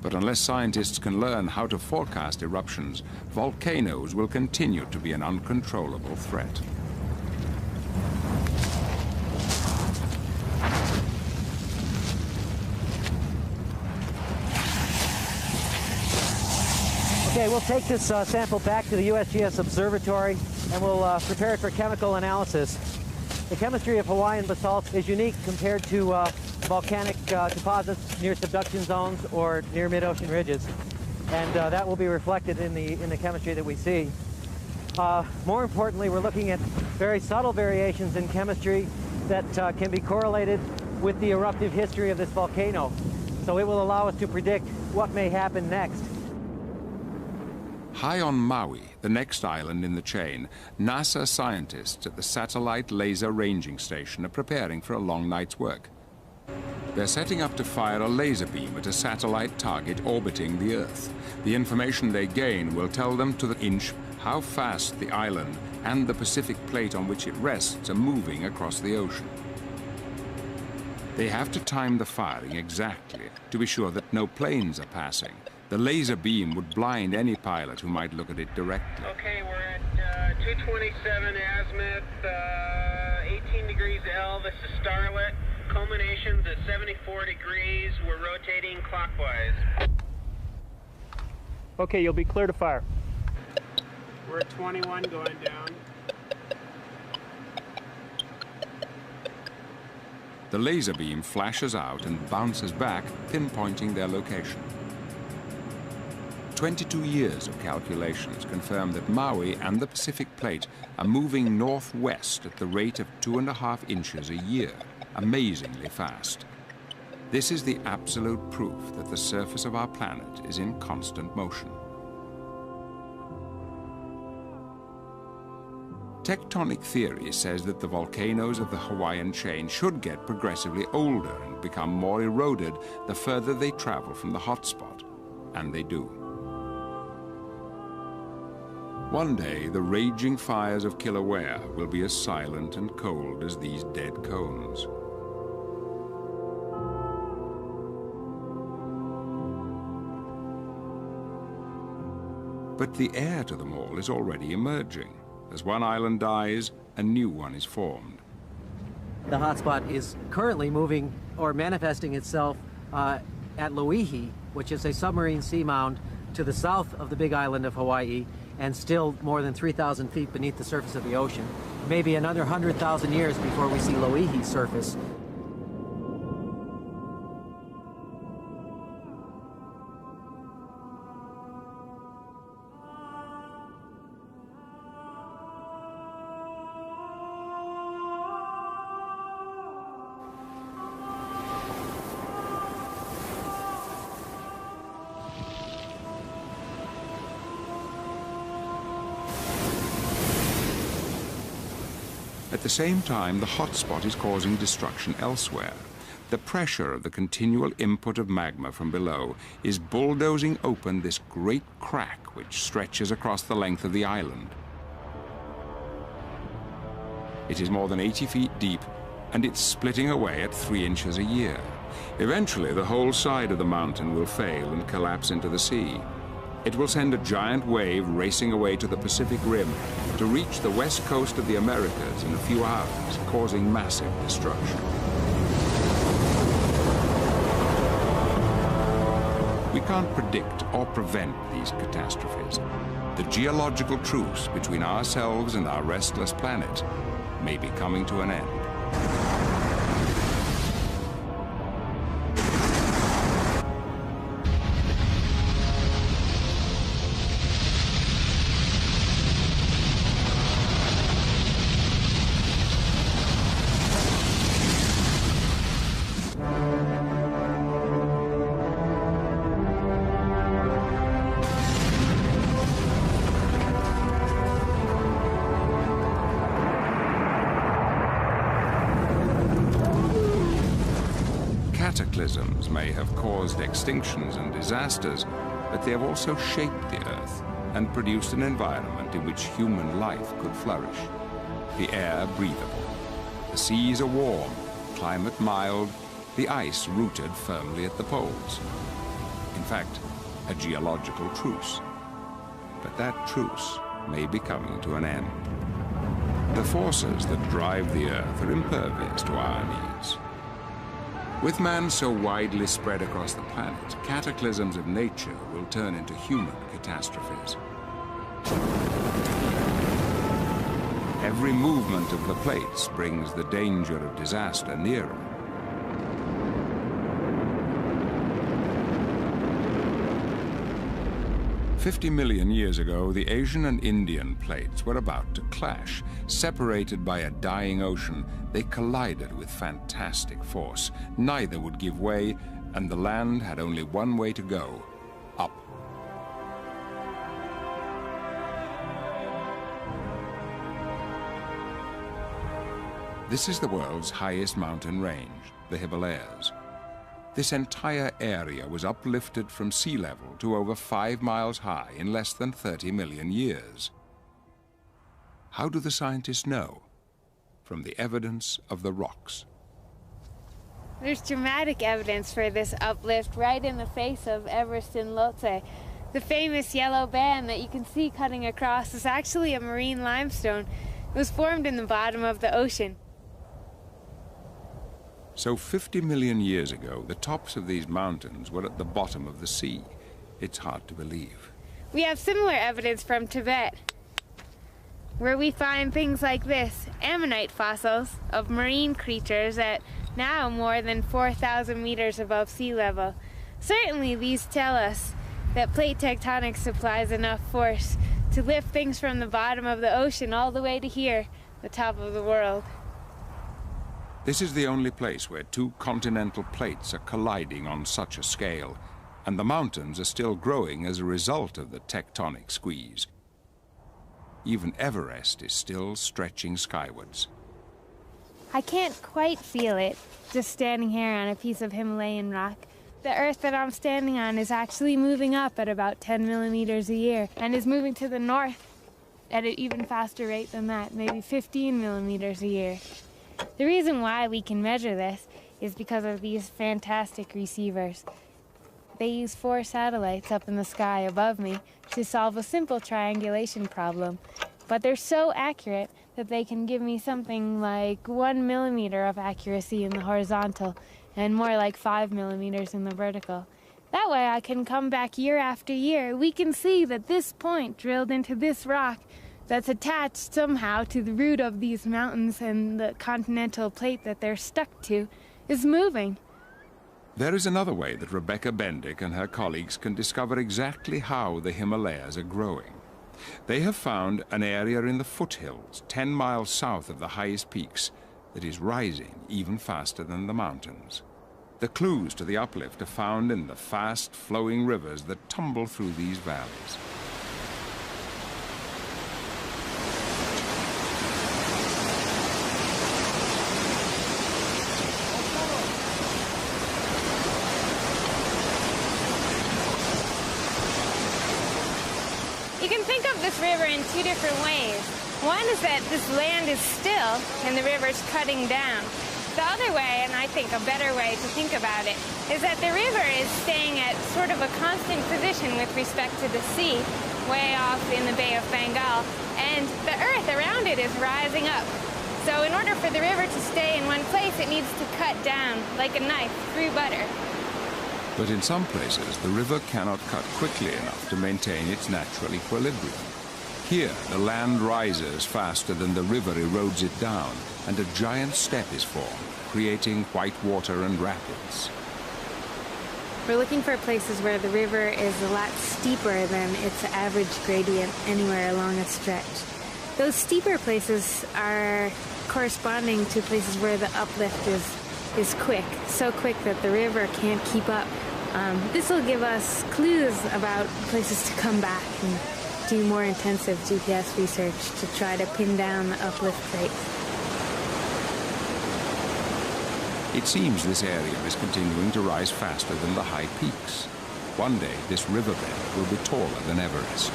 But unless scientists can learn how to forecast eruptions, volcanoes will continue to be an uncontrollable threat. Okay, we'll take this sample back to the USGS Observatory and we'll prepare it for chemical analysis. The chemistry of Hawaiian basalt is unique compared to volcanic deposits near subduction zones or near mid-ocean ridges, and that will be reflected in the chemistry that we see. More importantly, we're looking at very subtle variations in chemistry that can be correlated with the eruptive history of this volcano. So it will allow us to predict what may happen next. High on Maui, the next island in the chain, NASA scientists at the Satellite Laser Ranging Station are preparing for a long night's work. They're setting up to fire a laser beam at a satellite target orbiting the Earth. The information they gain will tell them to the inch how fast the island and the Pacific plate on which it rests are moving across the ocean. They have to time the firing exactly to be sure that no planes are passing. The laser beam would blind any pilot who might look at it directly. Okay, we're at 227 azimuth, 18 degrees L. This is starlit. Culminations at 74 degrees. We're rotating clockwise. Okay, you'll be clear to fire. We're at 21 going down. The laser beam flashes out and bounces back, pinpointing their location. 22 years of calculations confirm that Maui and the Pacific plate are moving northwest at the rate of 2.5 inches a year, amazingly fast. This is the absolute proof that the surface of our planet is in constant motion. Tectonic theory says that the volcanoes of the Hawaiian chain should get progressively older and become more eroded the further they travel from the hotspot, and they do. One day, the raging fires of Kilauea will be as silent and cold as these dead cones. But the heir to them all is already emerging. As one island dies, a new one is formed. The hotspot is currently moving or manifesting itself at Loihi, which is a submarine seamound to the south of the big island of Hawaii and still more than 3,000 feet beneath the surface of the ocean. Maybe another 100,000 years before we see Loihi surface. At the same time, the hotspot is causing destruction elsewhere. The pressure of the continual input of magma from below is bulldozing open this great crack which stretches across the length of the island. It is more than 80 feet deep, and it's splitting away at 3 inches a year. Eventually, the whole side of the mountain will fail and collapse into the sea. It will send a giant wave racing away to the Pacific Rim to reach the west coast of the Americas in a few hours, causing massive destruction. We can't predict or prevent these catastrophes. The geological truce between ourselves and our restless planet may be coming to an end. Cataclysms may have caused extinctions and disasters, but they have also shaped the Earth and produced an environment in which human life could flourish. The air breathable, the seas are warm, climate mild, the ice rooted firmly at the poles. In fact, a geological truce. But that truce may be coming to an end. The forces that drive the Earth are impervious to our needs. With man so widely spread across the planet, cataclysms of nature will turn into human catastrophes. Every movement of the plates brings the danger of disaster nearer. "50 million years ago, the Asian and Indian plates were about to clash. Separated by a dying ocean, they collided with fantastic force. Neither would give way, and the land had only one way to go: up. This is the world's highest mountain range, the Himalayas. This entire area was uplifted from sea level to over 5 miles high in less than 30 million years. How do the scientists know? From the evidence of the rocks. There's dramatic evidence for this uplift right in the face of Everest and Lhotse. The famous yellow band that you can see cutting across is actually a marine limestone. It was formed in the bottom of the ocean. So 50 million years ago, the tops of these mountains were at the bottom of the sea. It's hard to believe. We have similar evidence from Tibet, where we find things like this, ammonite fossils of marine creatures at now more than 4,000 meters above sea level. Certainly these tell us that plate tectonics supplies enough force to lift things from the bottom of the ocean all the way to here, the top of the world. This is the only place where two continental plates are colliding on such a scale, and the mountains are still growing as a result of the tectonic squeeze. Even Everest is still stretching skywards. I can't quite feel it, just standing here on a piece of Himalayan rock. The Earth that I'm standing on is actually moving up at about 10 millimeters a year, and is moving to the north at an even faster rate than that, maybe 15 millimeters a year. The reason why we can measure this is because of these fantastic receivers. They use 4 satellites up in the sky above me to solve a simple triangulation problem, but they're so accurate that they can give me something like 1 millimeter of accuracy in the horizontal and more like 5 millimeters in the vertical. That way I can come back year after year. We can see that this point drilled into this rock that's attached somehow to the root of these mountains and the continental plate that they're stuck to is moving. There is another way that Rebecca Bendick and her colleagues can discover exactly how the Himalayas are growing. They have found an area in the foothills, 10 miles south of the highest peaks, that is rising even faster than the mountains. The clues to the uplift are found in the fast-flowing rivers that tumble through these valleys. You can think of this river in 2 different ways. One is that this land is still and the river's cutting down. The other way, and I think a better way to think about it, is that the river is staying at sort of a constant position with respect to the sea, way off in the Bay of Bengal, and the earth around it is rising up. So in order for the river to stay in one place, it needs to cut down like a knife through butter. But in some places, the river cannot cut quickly enough to maintain its natural equilibrium. Here, the land rises faster than the river erodes it down, and a giant step is formed, creating white water and rapids. We're looking for places where the river is a lot steeper than its average gradient anywhere along a stretch. Those steeper places are corresponding to places where the uplift is quick, so quick that the river can't keep up. This will give us clues about places to come back and do more intensive GPS research to try to pin down the uplift rate. It seems this area is continuing to rise faster than the high peaks. One day, this riverbed will be taller than Everest.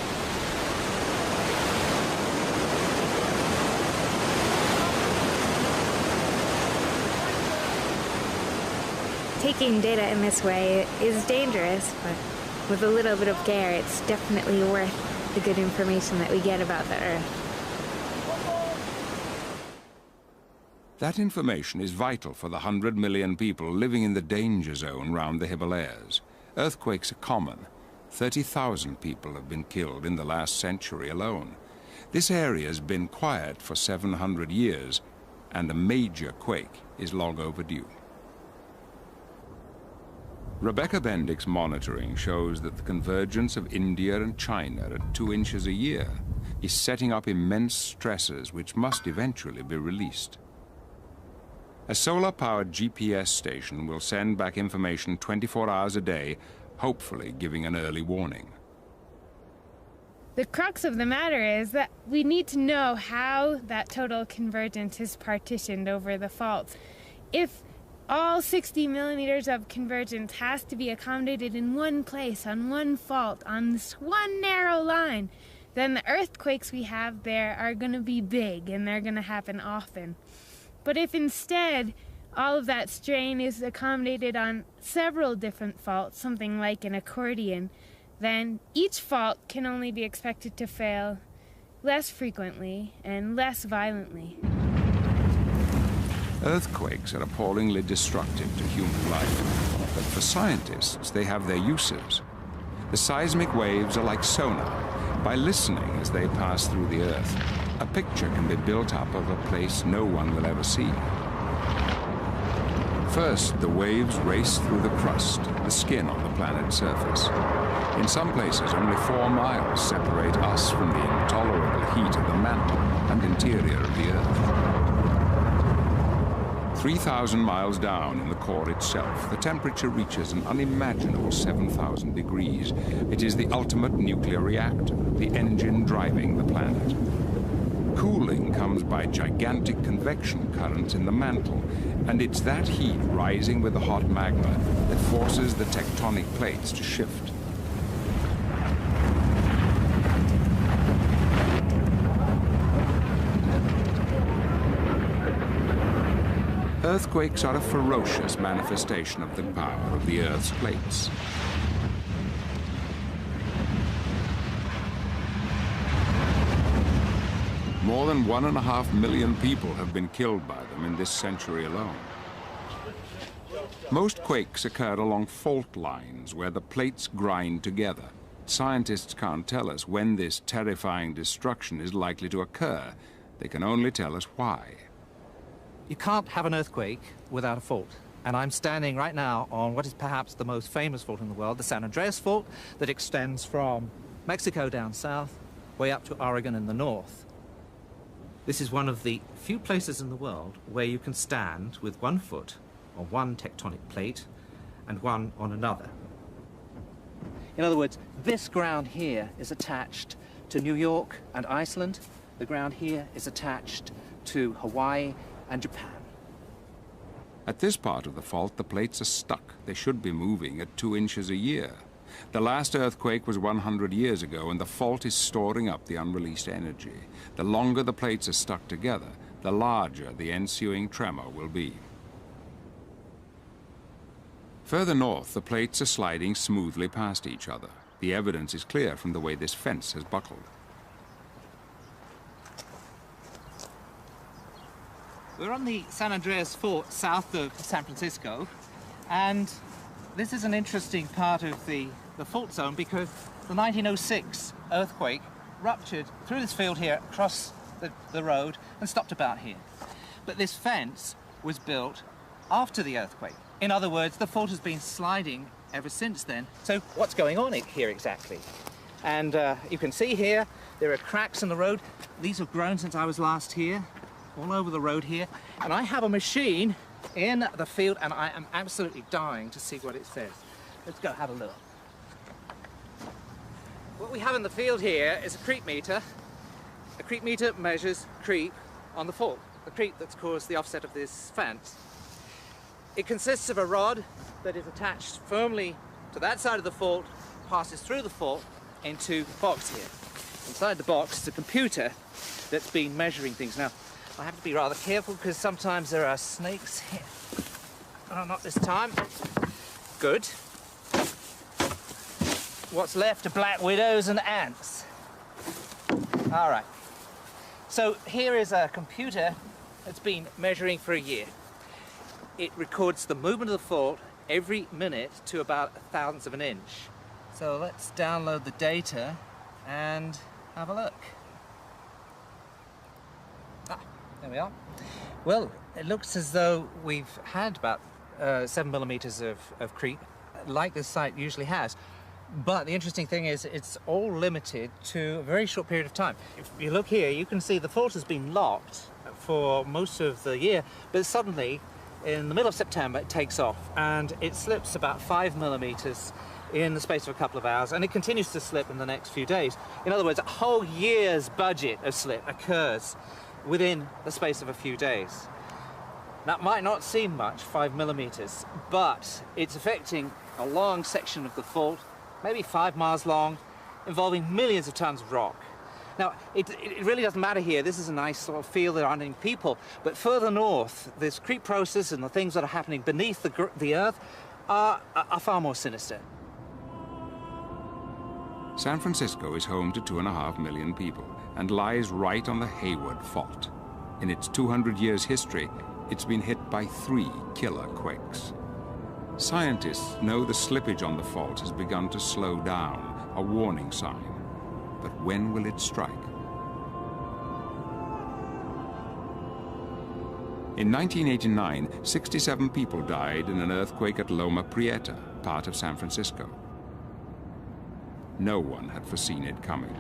Taking data in this way is dangerous, but with a little bit of care, it's definitely worth the good information that we get about the Earth. That information is vital for the 100 million people living in the danger zone round the Himalayas. Earthquakes are common. 30,000 people have been killed in the last century alone. This area has been quiet for 700 years, and a major quake is long overdue. Rebecca Bendick's monitoring shows that the convergence of India and China at 2 inches a year is setting up immense stresses which must eventually be released. A solar-powered GPS station will send back information 24 hours a day, hopefully giving an early warning. The crux of the matter is that we need to know how that total convergence is partitioned over the faults. If all 60 millimeters of convergence has to be accommodated in one place, on one fault, on this one narrow line, then the earthquakes we have there are going to be big and they're going to happen often. But if instead all of that strain is accommodated on several different faults, something like an accordion, then each fault can only be expected to fail less frequently and less violently. Earthquakes are appallingly destructive to human life, but for scientists, they have their uses. The seismic waves are like sonar. By listening as they pass through the Earth, a picture can be built up of a place no one will ever see. First, the waves race through the crust, the skin on the planet's surface. In some places, only 4 miles separate us from the intolerable heat of the mantle and interior of the Earth. 3,000 miles down in the core itself, the temperature reaches an unimaginable 7,000 degrees. It is the ultimate nuclear reactor, the engine driving the planet. Cooling comes by gigantic convection currents in the mantle, and it's that heat rising with the hot magma that forces the tectonic plates to shift. Earthquakes are a ferocious manifestation of the power of the Earth's plates. More than 1.5 million people have been killed by them in this century alone. Most quakes occur along fault lines where the plates grind together. Scientists can't tell us when this terrifying destruction is likely to occur. They can only tell us why. You can't have an earthquake without a fault. And I'm standing right now on what is perhaps the most famous fault in the world, the San Andreas Fault, that extends from Mexico down south, way up to Oregon in the north. This is one of the few places in the world where you can stand with one foot on one tectonic plate and one on another. In other words, this ground here is attached to New York and Iceland. The ground here is attached to Hawaii and Japan. At this part of the fault, the plates are stuck. They should be moving at 2 inches a year. The last earthquake was 100 years ago, and the fault is storing up the unreleased energy. The longer the plates are stuck together, the larger the ensuing tremor will be. Further north, the plates are sliding smoothly past each other. The evidence is clear from the way this fence has buckled. We're on the San Andreas Fault south of San Francisco, and this is an interesting part of the fault zone because the 1906 earthquake ruptured through this field here across the road and stopped about here. But this fence was built after the earthquake. In other words, the fault has been sliding ever since then. So what's going on here exactly? And you can see here there are cracks in the road. These have grown since I was last here, all over the road here. And I have a machine in the field and I am absolutely dying to see what it says. Let's go have a look. What we have in the field here is a creep meter. A creep meter measures creep on the fault, the creep that's caused the offset of this fence. It consists of a rod that is attached firmly to that side of the fault, passes through the fault into a box here. Inside the box is a computer that's been measuring things. Now, I have to be rather careful because sometimes there are snakes here. Oh, not this time. Good. What's left are black widows and ants. All right. So here is a computer that's been measuring for a year. It records the movement of the fault every minute to about 1/1000th of an inch. So let's download the data and have a look. There we are. Well, it looks as though we've had about 7 millimeters of creep, like this site usually has. But the interesting thing is it's all limited to a very short period of time. If you look here, you can see the fault has been locked for most of the year, but suddenly, in the middle of September, it takes off, and it slips about 5 millimeters in the space of a couple of hours, and it continues to slip in the next few days. In other words, a whole year's budget of slip occurs within the space of a few days. That might not seem much, 5 millimeters, but it's affecting a long section of the fault, maybe 5 miles long, involving millions of tons of rock. Now, it really doesn't matter here. This is a nice sort of field, there aren't any people, but further north, this creep process and the things that are happening beneath the earth are far more sinister. San Francisco is home to 2.5 million people and lies right on the Hayward Fault. In its 200 years history, it's been hit by 3 killer quakes. Scientists know the slippage on the fault has begun to slow down, a warning sign. But when will it strike? In 1989, 67 people died in an earthquake at Loma Prieta, part of San Francisco. No one had foreseen it coming.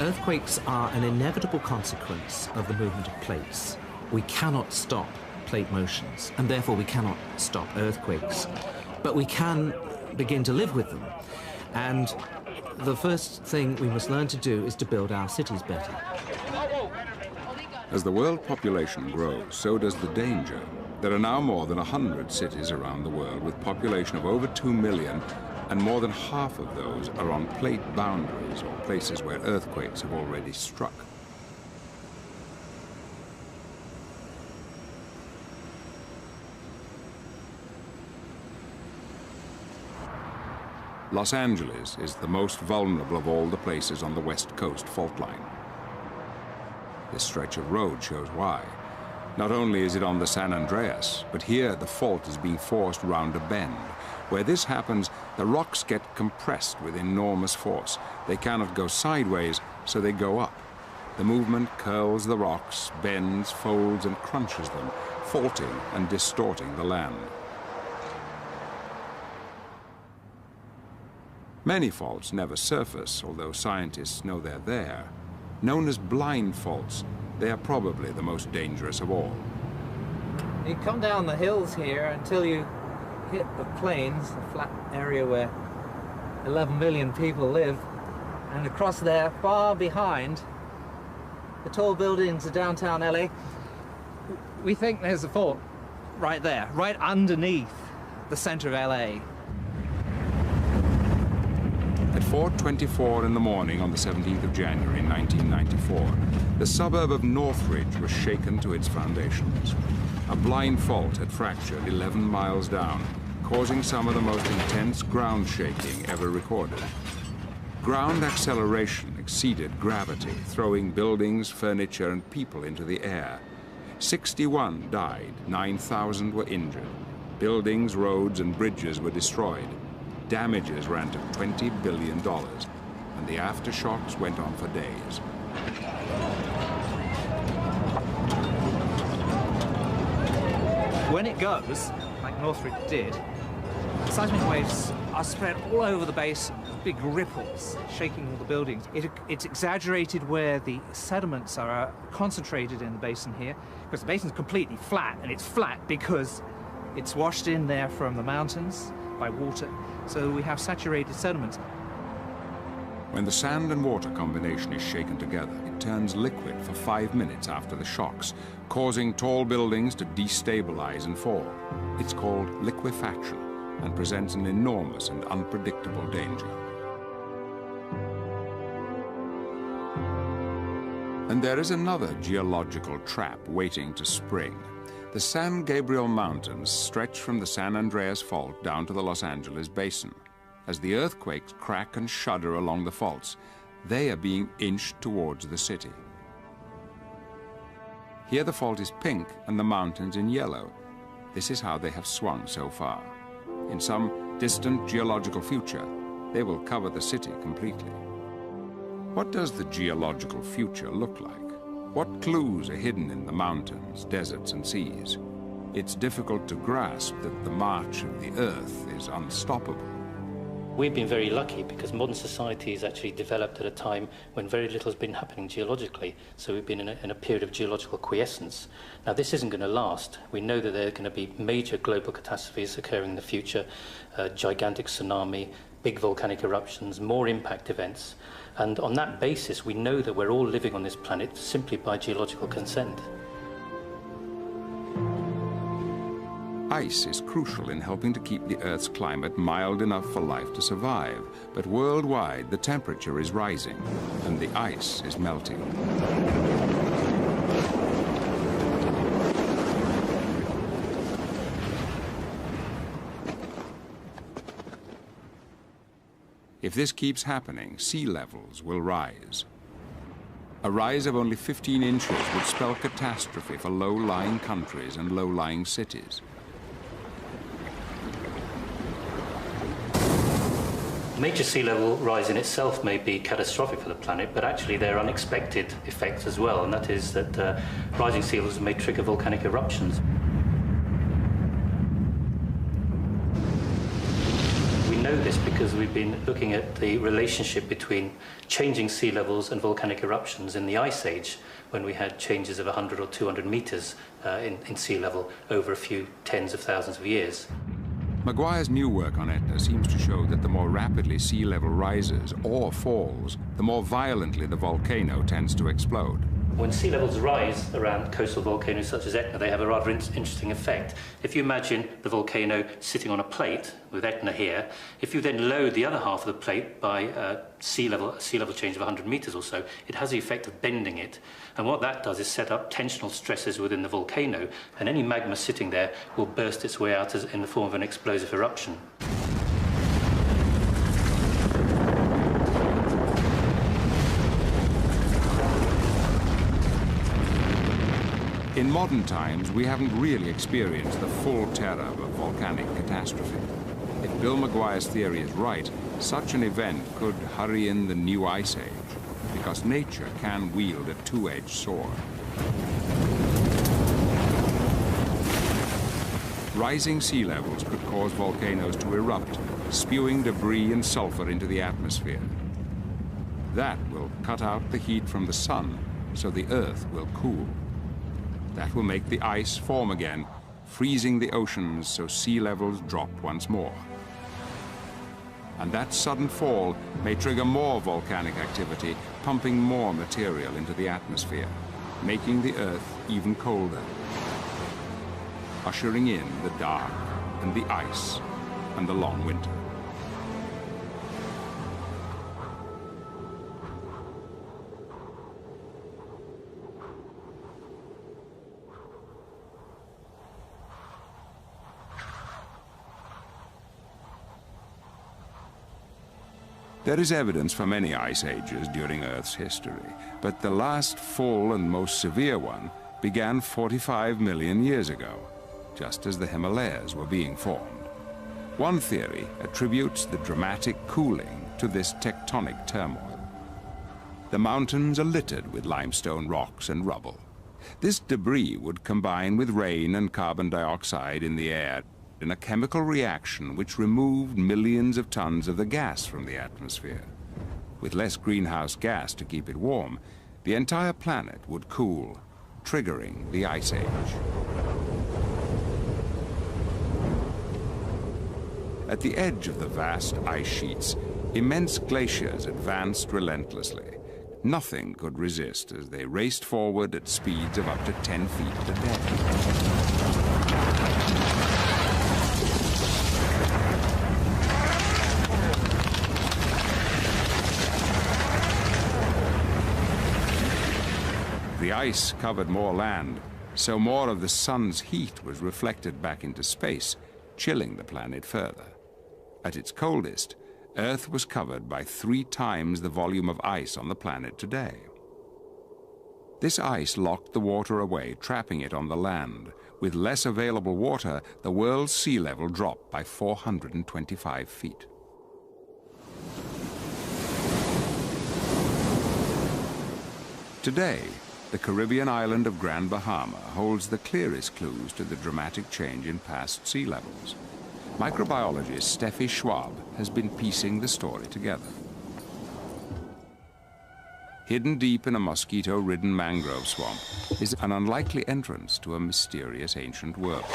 Earthquakes are an inevitable consequence of the movement of plates. We cannot stop plate motions, and therefore we cannot stop earthquakes. but we can begin to live with them. And the first thing we must learn to do is to build our cities better. As the world population grows, so does the danger. There are now more than 100 cities around the world with population of over 2 million, and more than half of those are on plate boundaries or places where earthquakes have already struck. Los Angeles is the most vulnerable of all the places on the West Coast fault line. This stretch of road shows why. Not only is it on the San Andreas, but here the fault is being forced round a bend. Where this happens, the rocks get compressed with enormous force. They cannot go sideways, so they go up. The movement curls the rocks, bends, folds, and crunches them, faulting and distorting the land. Many faults never surface, although scientists know they're there. Known as blind faults, they are probably the most dangerous of all. You come down the hills here until you hit the plains, the flat area where 11 million people live, and across there, far behind, the tall buildings of downtown LA, we think there's a fault right there, right underneath the center of LA. At 4:24 in the morning on the 17th of January 1994, the suburb of Northridge was shaken to its foundations. A blind fault had fractured 11 miles down, causing some of the most intense ground shaking ever recorded. Ground acceleration exceeded gravity, throwing buildings, furniture, and people into the air. 61 died, 9,000 were injured. Buildings, roads, and bridges were destroyed. Damages ran to $20 billion, and the aftershocks went on for days. When it goes, like Northridge did, seismic waves are spread all over the basin, big ripples shaking all the buildings. It's exaggerated where the sediments are concentrated in the basin here, because the basin's completely flat, and it's flat because it's washed in there from the mountains by water, so we have saturated sediments. When the sand and water combination is shaken together, it turns liquid for 5 minutes after the shocks, causing tall buildings to destabilize and fall. It's called liquefaction and presents an enormous and unpredictable danger. And there is another geological trap waiting to spring. The San Gabriel Mountains stretch from the San Andreas Fault down to the Los Angeles Basin. As the earthquakes crack and shudder along the faults, they are being inched towards the city. Here the fault is pink and the mountains in yellow. This is how they have swung so far. In some distant geological future, they will cover the city completely. What does the geological future look like? What clues are hidden in the mountains, deserts, and seas? It's difficult to grasp that the march of the Earth is unstoppable. We've been very lucky because modern society has actually developed at a time when very little has been happening geologically. So we've been in a period of geological quiescence. Now this isn't going to last. We know that there are going to be major global catastrophes occurring in the future, gigantic tsunami, big volcanic eruptions, more impact events. And on that basis, we know that we're all living on this planet simply by geological consent. Ice is crucial in helping to keep the Earth's climate mild enough for life to survive. But worldwide, the temperature is rising, and the ice is melting. If this keeps happening, sea levels will rise. A rise of only 15 inches would spell catastrophe for low-lying countries and low-lying cities. Major sea level rise in itself may be catastrophic for the planet, but actually there are unexpected effects as well, and that is that rising sea levels may trigger volcanic eruptions. We know this because we've been looking at the relationship between changing sea levels and volcanic eruptions in the Ice Age, when we had changes of 100 or 200 meters in sea level over a few tens of thousands of years. Maguire's new work on Etna seems to show that the more rapidly sea level rises or falls, the more violently the volcano tends to explode. When sea levels rise around coastal volcanoes such as Etna, they have a rather interesting effect. If you imagine the volcano sitting on a plate with Etna here, if you then load the other half of the plate by sea level change of 100 meters or so, it has the effect of bending it. And what that does is set up tensional stresses within the volcano, and any magma sitting there will burst its way out in the form of an explosive eruption. In modern times, we haven't really experienced the full terror of a volcanic catastrophe. If Bill Maguire's theory is right, such an event could hurry in the new ice age, because nature can wield a two-edged sword. Rising sea levels could cause volcanoes to erupt, spewing debris and sulfur into the atmosphere. That will cut out the heat from the sun, so the Earth will cool. That will make the ice form again, freezing the oceans so sea levels drop once more. And that sudden fall may trigger more volcanic activity, pumping more material into the atmosphere, making the Earth even colder, ushering in the dark and the ice and the long winter. There is evidence for many ice ages during Earth's history, but the last full and most severe one began 45 million years ago, just as the Himalayas were being formed. One theory attributes the dramatic cooling to this tectonic turmoil. The mountains are littered with limestone rocks and rubble. This debris would combine with rain and carbon dioxide in the air in a chemical reaction which removed millions of tons of the gas from the atmosphere. With less greenhouse gas to keep it warm, the entire planet would cool, triggering the Ice Age. At the edge of the vast ice sheets, immense glaciers advanced relentlessly. Nothing could resist as they raced forward at speeds of up to 10 feet a day. The ice covered more land, so more of the sun's heat was reflected back into space, chilling the planet further. At its coldest, Earth was covered by 3 times the volume of ice on the planet today. This ice locked the water away, trapping it on the land. With less available water, the world's sea level dropped by 425 feet. Today, the Caribbean island of Grand Bahama holds the clearest clues to the dramatic change in past sea levels. Microbiologist Steffi Schwab has been piecing the story together. Hidden deep in a mosquito-ridden mangrove swamp is an unlikely entrance to a mysterious ancient world.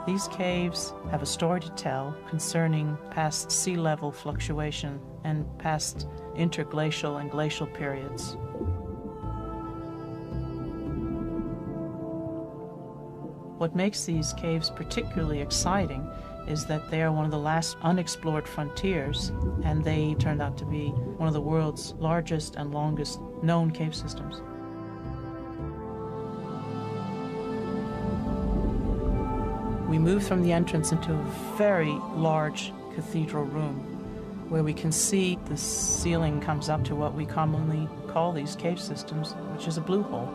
These caves have a story to tell concerning past sea level fluctuation and past interglacial and glacial periods. What makes these caves particularly exciting is that they are one of the last unexplored frontiers, and they turned out to be one of the world's largest and longest known cave systems. We move from the entrance into a very large cathedral room where we can see the ceiling comes up to what we commonly call these cave systems, which is a blue hole.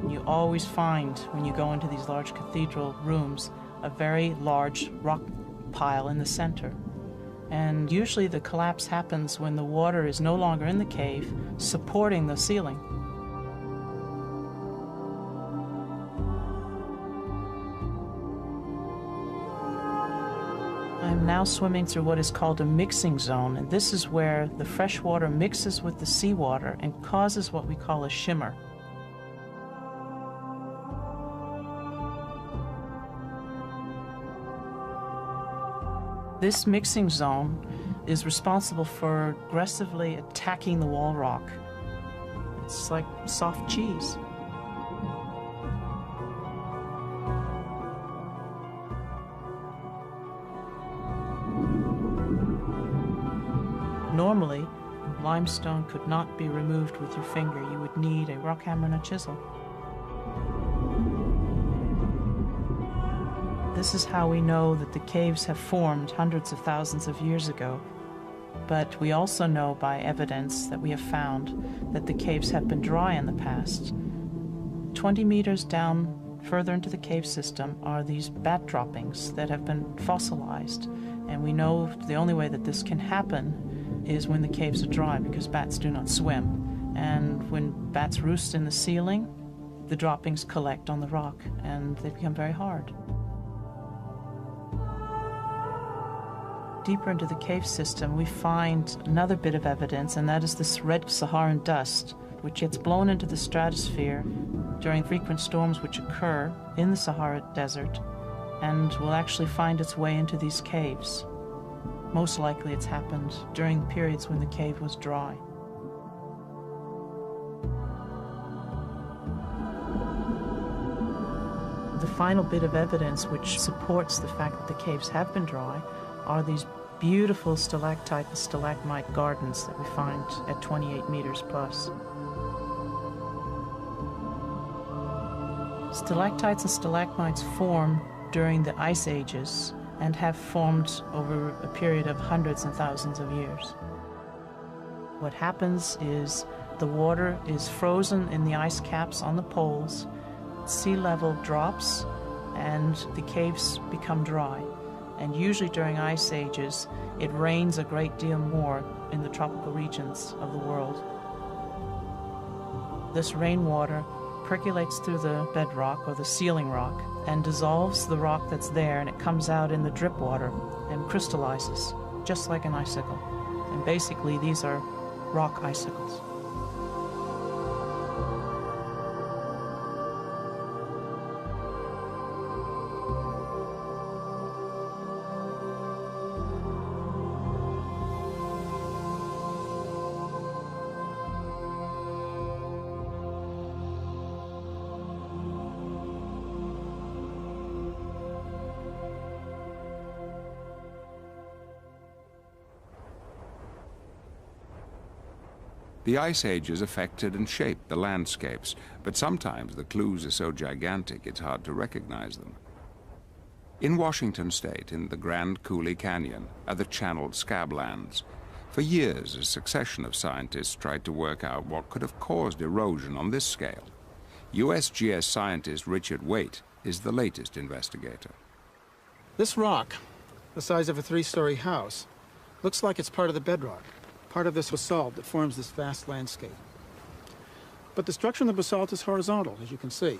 You always find, when you go into these large cathedral rooms, a very large rock pile in the center. And usually the collapse happens when the water is no longer in the cave, supporting the ceiling. I'm now swimming through what is called a mixing zone, and this is where the fresh water mixes with the seawater and causes what we call a shimmer. This mixing zone is responsible for aggressively attacking the wall rock. It's like soft cheese. Normally, limestone could not be removed with your finger. You would need a rock hammer and a chisel. This is how we know that the caves have formed hundreds of thousands of years ago. But we also know by evidence that we have found that the caves have been dry in the past. 20 meters down further into the cave system are these bat droppings that have been fossilized. And we know the only way that this can happen is when the caves are dry, because bats do not swim. And when bats roost in the ceiling, the droppings collect on the rock and they become very hard. Deeper into the cave system, we find another bit of evidence, and that is this red Saharan dust, which gets blown into the stratosphere during frequent storms which occur in the Sahara Desert, and will actually find its way into these caves. Most likely it's happened during periods when the cave was dry. The final bit of evidence which supports the fact that the caves have been dry are these beautiful stalactite and stalagmite gardens that we find at 28 meters plus. Stalactites and stalagmites form during the ice ages and have formed over a period of hundreds and thousands of years. What happens is the water is frozen in the ice caps on the poles, sea level drops, and the caves become dry. And usually during ice ages, it rains a great deal more in the tropical regions of the world. This rainwater percolates through the bedrock or the ceiling rock and dissolves the rock that's there, and it comes out in the drip water and crystallizes, just like an icicle. And basically these are rock icicles. The ice ages affected and shaped the landscapes, but sometimes the clues are so gigantic it's hard to recognize them. In Washington state, in the Grand Coulee Canyon, are the channeled scablands. For years, a succession of scientists tried to work out what could have caused erosion on this scale. USGS scientist Richard Waite is the latest investigator. This rock, the size of a 3-story house, looks like it's part of the bedrock. Part of this basalt that forms this vast landscape. But the structure in the basalt is horizontal, as you can see,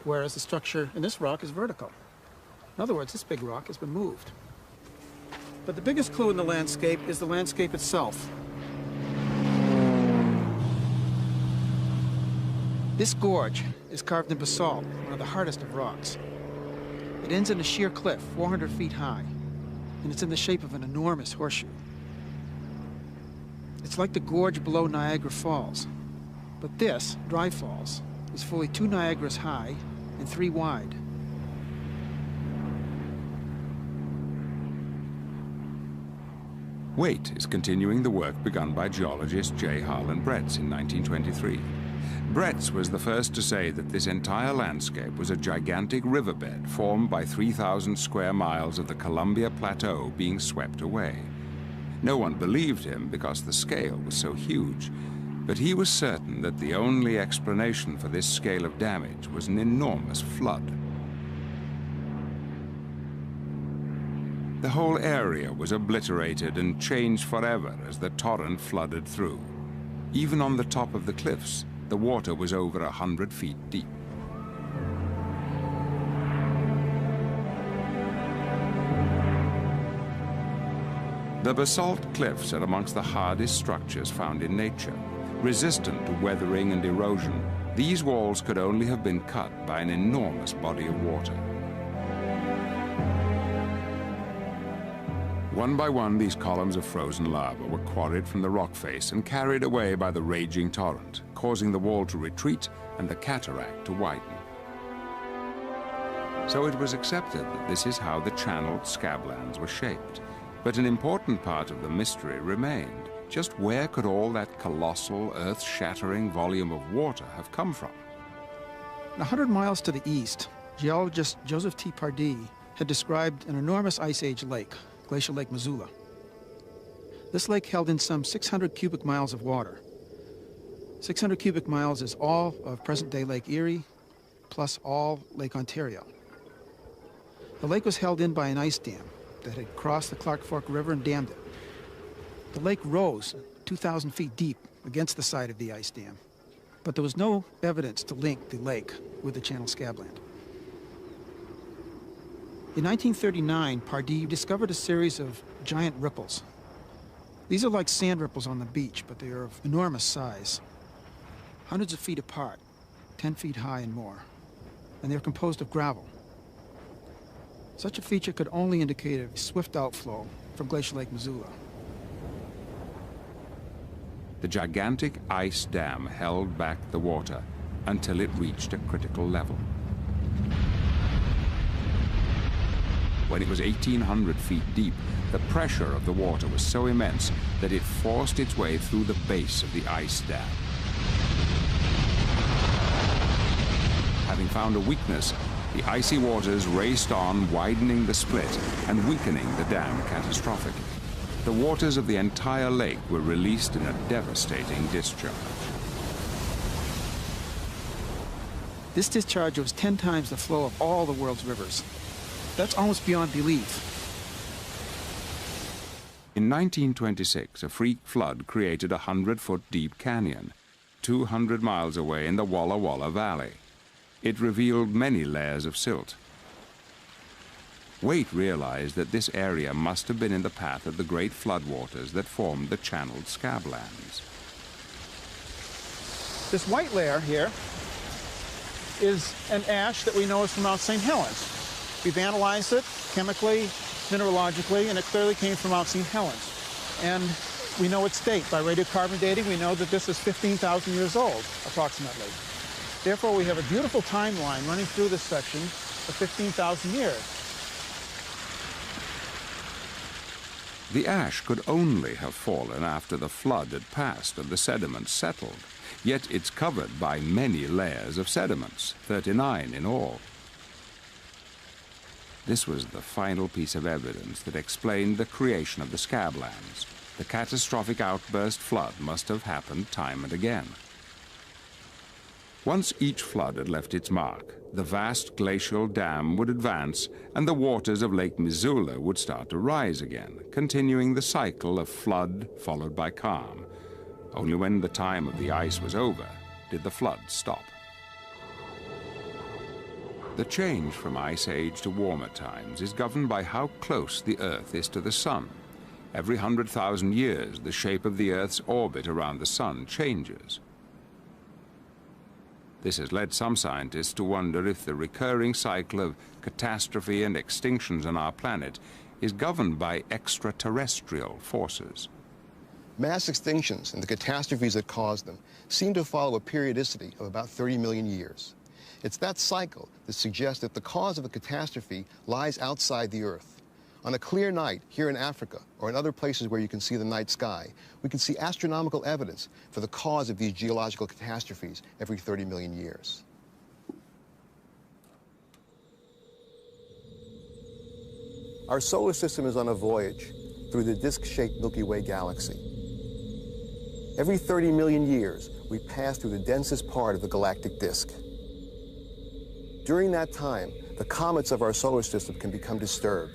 whereas the structure in this rock is vertical. In other words, this big rock has been moved. But the biggest clue in the landscape is the landscape itself. This gorge is carved in basalt, one of the hardest of rocks. It ends in a sheer cliff, 400 feet high, and it's in the shape of an enormous horseshoe. It's like the gorge below Niagara Falls. But this, Dry Falls, is fully 2 Niagaras high and 3 wide. Waite is continuing the work begun by geologist J. Harlan Bretz in 1923. Bretz was the first to say that this entire landscape was a gigantic riverbed formed by 3,000 square miles of the Columbia Plateau being swept away. No one believed him because the scale was so huge, but he was certain that the only explanation for this scale of damage was an enormous flood. The whole area was obliterated and changed forever as the torrent flooded through. Even on the top of the cliffs, the water was over 100 feet deep. The basalt cliffs are amongst the hardest structures found in nature. Resistant to weathering and erosion, these walls could only have been cut by an enormous body of water. One by one, these columns of frozen lava were quarried from the rock face and carried away by the raging torrent, causing the wall to retreat and the cataract to widen. So it was accepted that this is how the channeled scablands were shaped. But an important part of the mystery remained. Just where could all that colossal, earth-shattering volume of water have come from? 100 miles to the east, geologist Joseph T. Pardee had described an enormous Ice Age lake, Glacial Lake Missoula. This lake held in some 600 cubic miles of water. 600 cubic miles is all of present-day Lake Erie, plus all Lake Ontario. The lake was held in by an ice dam that had crossed the Clark Fork River and dammed it. The lake rose 2,000 feet deep against the side of the ice dam, but there was no evidence to link the lake with the channel scabland. In 1939, Pardee discovered a series of giant ripples. These are like sand ripples on the beach, but they are of enormous size, hundreds of feet apart, 10 feet high and more, and they're composed of gravel. Such a feature could only indicate a swift outflow from Glacial Lake Missoula. The gigantic ice dam held back the water until it reached a critical level. When it was 1,800 feet deep, the pressure of the water was so immense that it forced its way through the base of the ice dam. Having found a weakness, the icy waters raced on, widening the split and weakening the dam catastrophically. The waters of the entire lake were released in a devastating discharge. This discharge was 10 times the flow of all the world's rivers. That's almost beyond belief. In 1926, a freak flood created a 100-foot deep canyon, 200 miles away in the Walla Walla Valley. It revealed many layers of silt. Waite realized that this area must have been in the path of the great floodwaters that formed the channeled scablands. This white layer here is an ash that we know is from Mount St. Helens. We've analyzed it chemically, mineralogically, and it clearly came from Mount St. Helens. And we know its date. By radiocarbon dating, we know that this is 15,000 years old, approximately. Therefore, we have a beautiful timeline running through this section of 15,000 years. The ash could only have fallen after the flood had passed and the sediments settled. Yet it's covered by many layers of sediments, 39 in all. This was the final piece of evidence that explained the creation of the scablands. The catastrophic outburst flood must have happened time and again. Once each flood had left its mark, the vast glacial dam would advance and the waters of Lake Missoula would start to rise again, continuing the cycle of flood followed by calm. Only when the time of the ice was over did the flood stop. The change from Ice Age to warmer times is governed by how close the Earth is to the Sun. Every 100,000 years, the shape of the Earth's orbit around the Sun changes. This has led some scientists to wonder if the recurring cycle of catastrophe and extinctions on our planet is governed by extraterrestrial forces. Mass extinctions and the catastrophes that caused them seem to follow a periodicity of about 30 million years. It's that cycle that suggests that the cause of a catastrophe lies outside the Earth. On a clear night here in Africa, or in other places where you can see the night sky, we can see astronomical evidence for the cause of these geological catastrophes every 30 million years. Our solar system is on a voyage through the disk-shaped Milky Way galaxy. Every 30 million years, we pass through the densest part of the galactic disk. During that time, the comets of our solar system can become disturbed.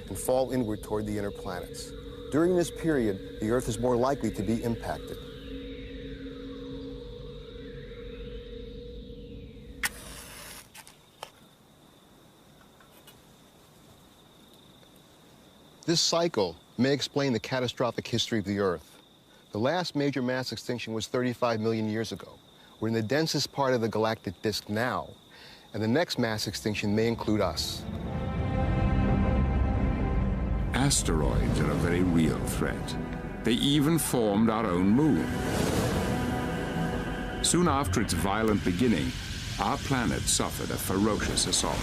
and fall inward toward the inner planets. During this period, the Earth is more likely to be impacted. This cycle may explain the catastrophic history of the Earth. The last major mass extinction was 35 million years ago. We're in the densest part of the galactic disk now, and the next mass extinction may include us. Asteroids are a very real threat. They even formed our own moon. Soon after its violent beginning, our planet suffered a ferocious assault.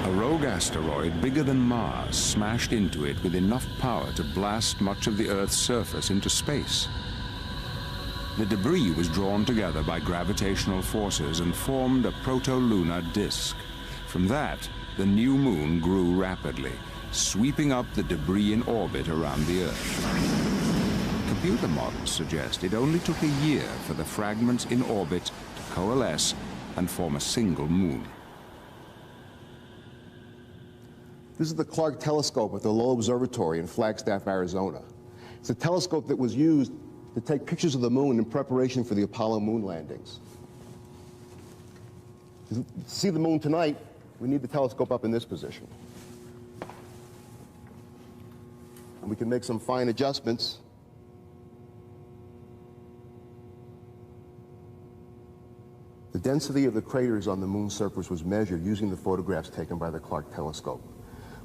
A rogue asteroid bigger than Mars smashed into it with enough power to blast much of the Earth's surface into space. The debris was drawn together by gravitational forces and formed a proto-lunar disk. From that, the new moon grew rapidly, sweeping up the debris in orbit around the Earth. Computer models suggest it only took a year for the fragments in orbit to coalesce and form a single moon. This is the Clark telescope at the Lowell Observatory in Flagstaff, Arizona. It's a telescope that was used to take pictures of the moon in preparation for the Apollo moon landings. To see the moon tonight, we need the telescope up in this position. And we can make some fine adjustments. The density of the craters on the moon's surface was measured using the photographs taken by the Clark telescope.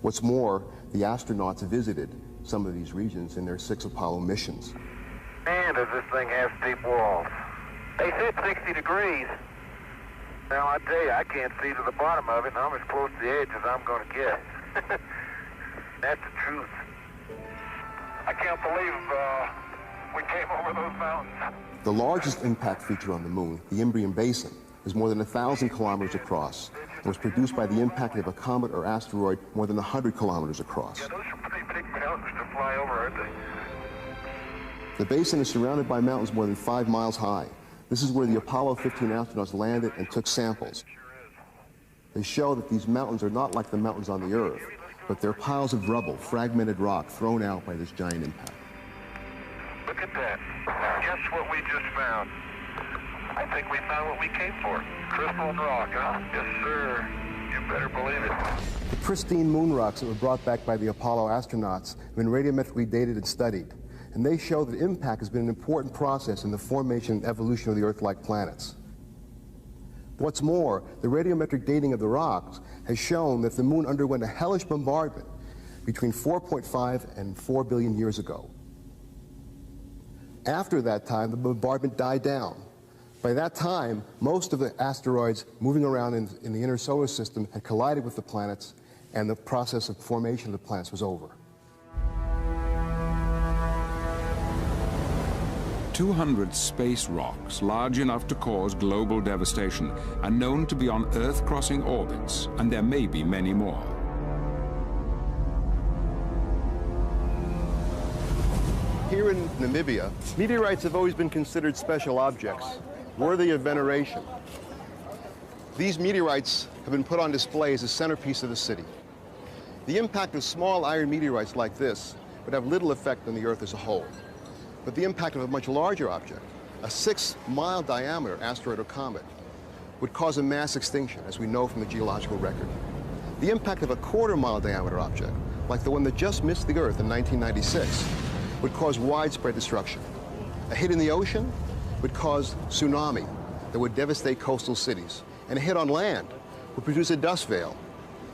What's more, the astronauts visited some of these regions in their 6 Apollo missions. Man, does this thing have steep walls. They said 60 degrees. Now, I tell you, I can't see to the bottom of it, and I'm as close to the edge as I'm going to get. That's the truth. I can't believe we came over those mountains. The largest impact feature on the moon, the Imbrium Basin, is more than 1,000 kilometers across and was produced by the impact of a comet or asteroid more than 100 kilometers across. Yeah, those are pretty big mountains to fly over, aren't they? The basin is surrounded by mountains more than 5 miles high. This is where the Apollo 15 astronauts landed and took samples. They show that these mountains are not like the mountains on the Earth, but they're piles of rubble, fragmented rock thrown out by this giant impact. Look at that. Guess what we just found? I think we found what we came for. Crystal rock, huh? Yes, sir. You better believe it. The pristine moon rocks that were brought back by the Apollo astronauts have been radiometrically dated and studied. And they show that impact has been an important process in the formation and evolution of the Earth-like planets. What's more, the radiometric dating of the rocks has shown that the moon underwent a hellish bombardment between 4.5 and 4 billion years ago. After that time, the bombardment died down. By that time, most of the asteroids moving around in the inner solar system had collided with the planets, and the process of formation of the planets was over. 200 space rocks, large enough to cause global devastation, are known to be on Earth-crossing orbits, and there may be many more. Here in Namibia, meteorites have always been considered special objects, worthy of veneration. These meteorites have been put on display as a centerpiece of the city. The impact of small iron meteorites like this would have little effect on the Earth as a whole. But the impact of a much larger object, a 6-mile diameter asteroid or comet, would cause a mass extinction, as we know from the geological record. The impact of a 1/4-mile diameter object, like the one that just missed the Earth in 1996, would cause widespread destruction. A hit in the ocean would cause tsunami that would devastate coastal cities. And a hit on land would produce a dust veil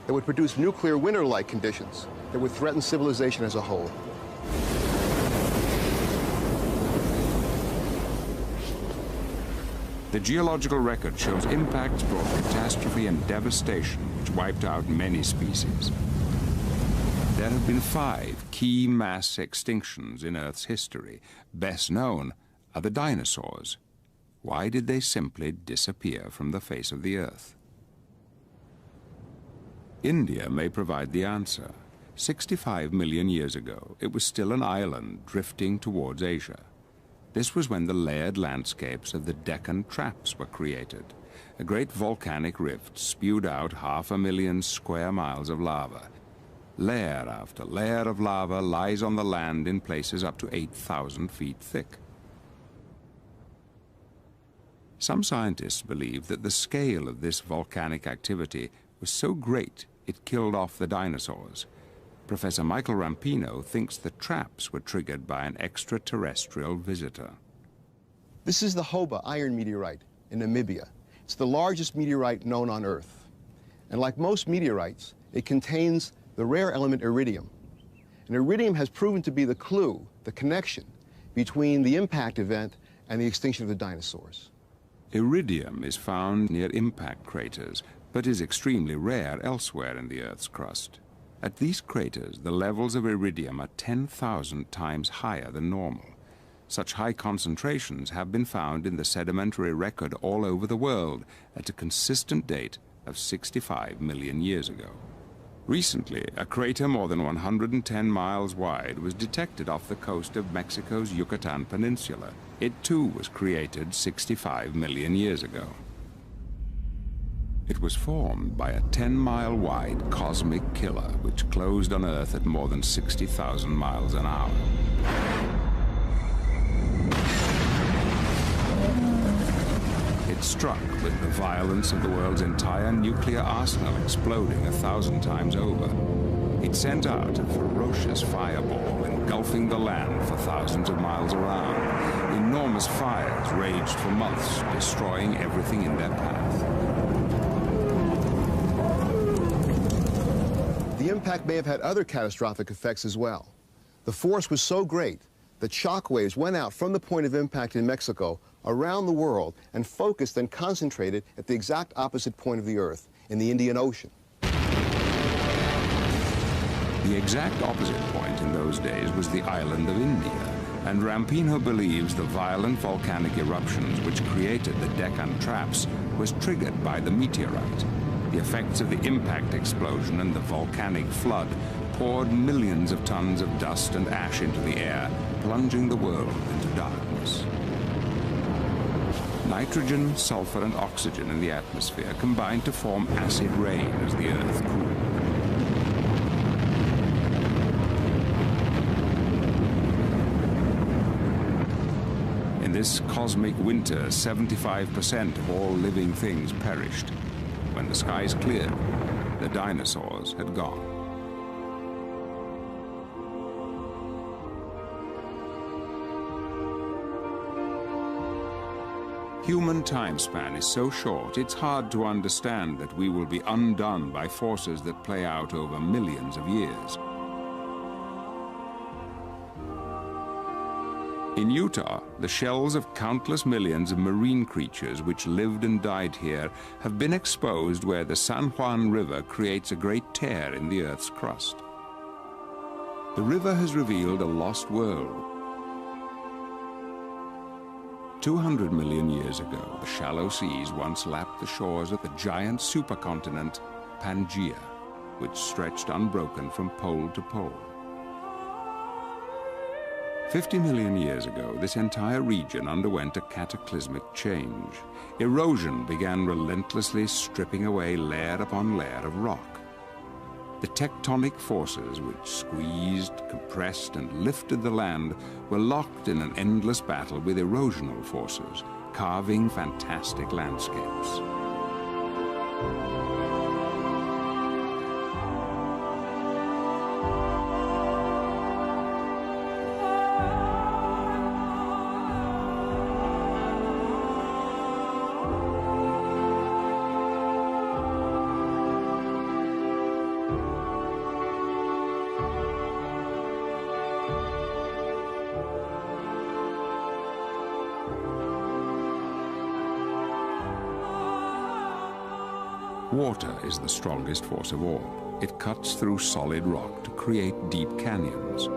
that would produce nuclear winter-like conditions that would threaten civilization as a whole. The geological record shows impacts brought catastrophe and devastation which wiped out many species. There have been 5 key mass extinctions in Earth's history. Best known are the dinosaurs. Why did they simply disappear from the face of the Earth? India may provide the answer. 65 million years ago, it was still an island drifting towards Asia. This was when the layered landscapes of the Deccan Traps were created. A great volcanic rift spewed out 500,000 square miles of lava. Layer after layer of lava lies on the land in places up to 8,000 feet thick. Some scientists believe that the scale of this volcanic activity was so great it killed off the dinosaurs. Professor Michael Rampino thinks the traps were triggered by an extraterrestrial visitor. This is the Hoba iron meteorite in Namibia. It's the largest meteorite known on Earth. And like most meteorites, it contains the rare element iridium. And iridium has proven to be the clue, the connection, between the impact event and the extinction of the dinosaurs. Iridium is found near impact craters, but is extremely rare elsewhere in the Earth's crust. At these craters, the levels of iridium are 10,000 times higher than normal. Such high concentrations have been found in the sedimentary record all over the world at a consistent date of 65 million years ago. Recently, a crater more than 110 miles wide was detected off the coast of Mexico's Yucatan Peninsula. It too was created 65 million years ago. It was formed by a 10-mile-wide cosmic killer which closed on Earth at more than 60,000 miles an hour. It struck with the violence of the world's entire nuclear arsenal exploding 1,000 times over. It sent out a ferocious fireball engulfing the land for thousands of miles around. Enormous fires raged for months, destroying everything in their path. The impact may have had other catastrophic effects as well. The force was so great that shock waves went out from the point of impact in Mexico around the world and focused and concentrated at the exact opposite point of the Earth, in the Indian Ocean. The exact opposite point in those days was the island of India, and Rampino believes the violent volcanic eruptions which created the Deccan traps was triggered by the meteorite. The effects of the impact explosion and the volcanic flood poured millions of tons of dust and ash into the air, plunging the world into darkness. Nitrogen, sulfur, and oxygen in the atmosphere combined to form acid rain as the Earth cooled. In this cosmic winter, 75% of all living things perished. When the skies cleared, the dinosaurs had gone. Human time span is so short, it's hard to understand that we will be undone by forces that play out over millions of years. In Utah, the shells of countless millions of marine creatures which lived and died here have been exposed where the San Juan River creates a great tear in the Earth's crust. The river has revealed a lost world. 200 million years ago, the shallow seas once lapped the shores of the giant supercontinent Pangaea, which stretched unbroken from pole to pole. 50 million years ago, this entire region underwent a cataclysmic change. Erosion began relentlessly stripping away layer upon layer of rock. The tectonic forces which squeezed, compressed, and lifted the land were locked in an endless battle with erosional forces, carving fantastic landscapes. Water is the strongest force of all. It cuts through solid rock to create deep canyons.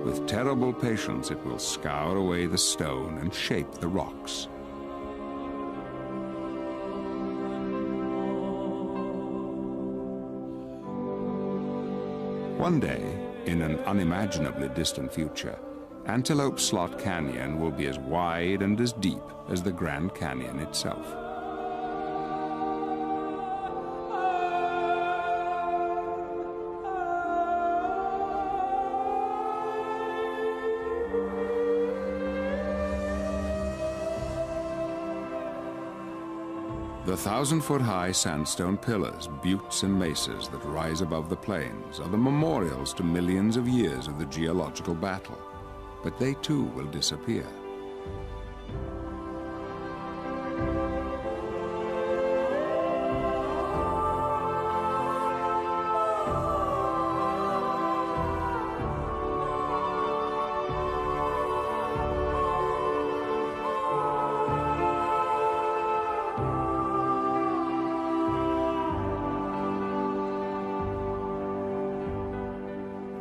With terrible patience, it will scour away the stone and shape the rocks. One day, in an unimaginably distant future, Antelope Slot Canyon will be as wide and as deep as the Grand Canyon itself. The 1,000-foot-high sandstone pillars, buttes and mesas that rise above the plains are the memorials to millions of years of the geological battle. But they too will disappear.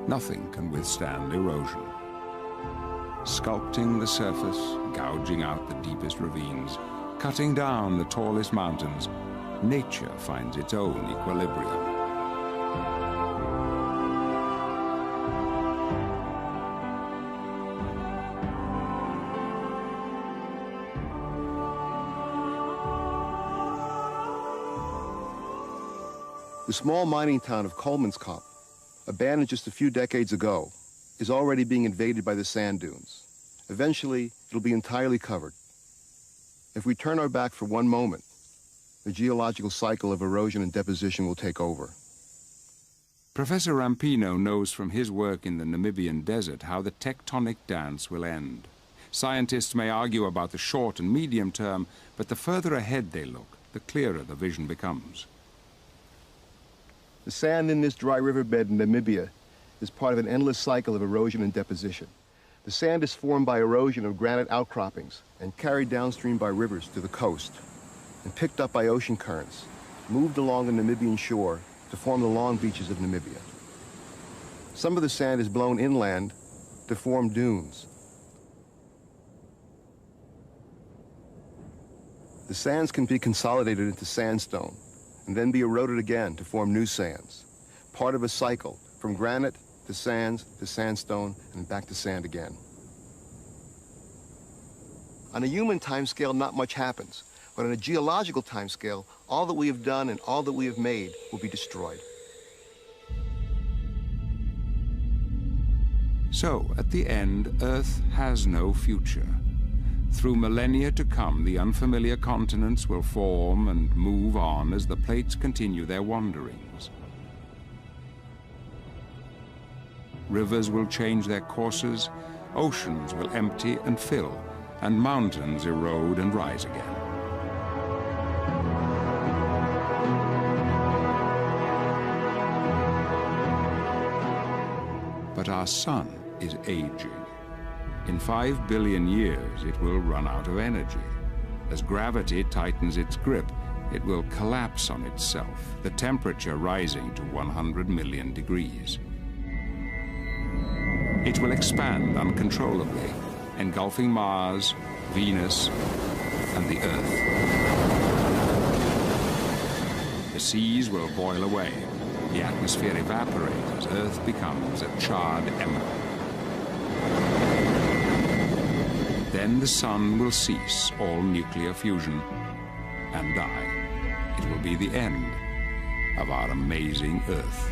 Nothing can withstand erosion. Sculpting the surface, gouging out the deepest ravines, cutting down the tallest mountains, nature finds its own equilibrium. The small mining town of Colemanskop, abandoned just a few decades ago, is already being invaded by the sand dunes. Eventually, it'll be entirely covered. If we turn our back for one moment, the geological cycle of erosion and deposition will take over. Professor Rampino knows from his work in the Namibian desert how the tectonic dance will end. Scientists may argue about the short and medium term, but the further ahead they look, the clearer the vision becomes. The sand in this dry riverbed in Namibia is part of an endless cycle of erosion and deposition. The sand is formed by erosion of granite outcroppings and carried downstream by rivers to the coast and picked up by ocean currents, moved along the Namibian shore to form the long beaches of Namibia. Some of the sand is blown inland to form dunes. The sands can be consolidated into sandstone and then be eroded again to form new sands, part of a cycle from granite to sands to sandstone and back to sand again. On a human timescale, not much happens, but on a geological timescale, all that we have done and all that we have made will be destroyed. So, at the end, Earth has no future. Through millennia to come, the unfamiliar continents will form and move on as the plates continue their wanderings. Rivers will change their courses, oceans will empty and fill, and mountains erode and rise again. But our sun is aging. In 5 billion years, it will run out of energy. As gravity tightens its grip, it will collapse on itself, the temperature rising to 100 million degrees. It will expand uncontrollably, engulfing Mars, Venus, and the Earth. The seas will boil away, the atmosphere evaporate as Earth becomes a charred ember. Then the sun will cease all nuclear fusion and die. It will be the end of our amazing Earth.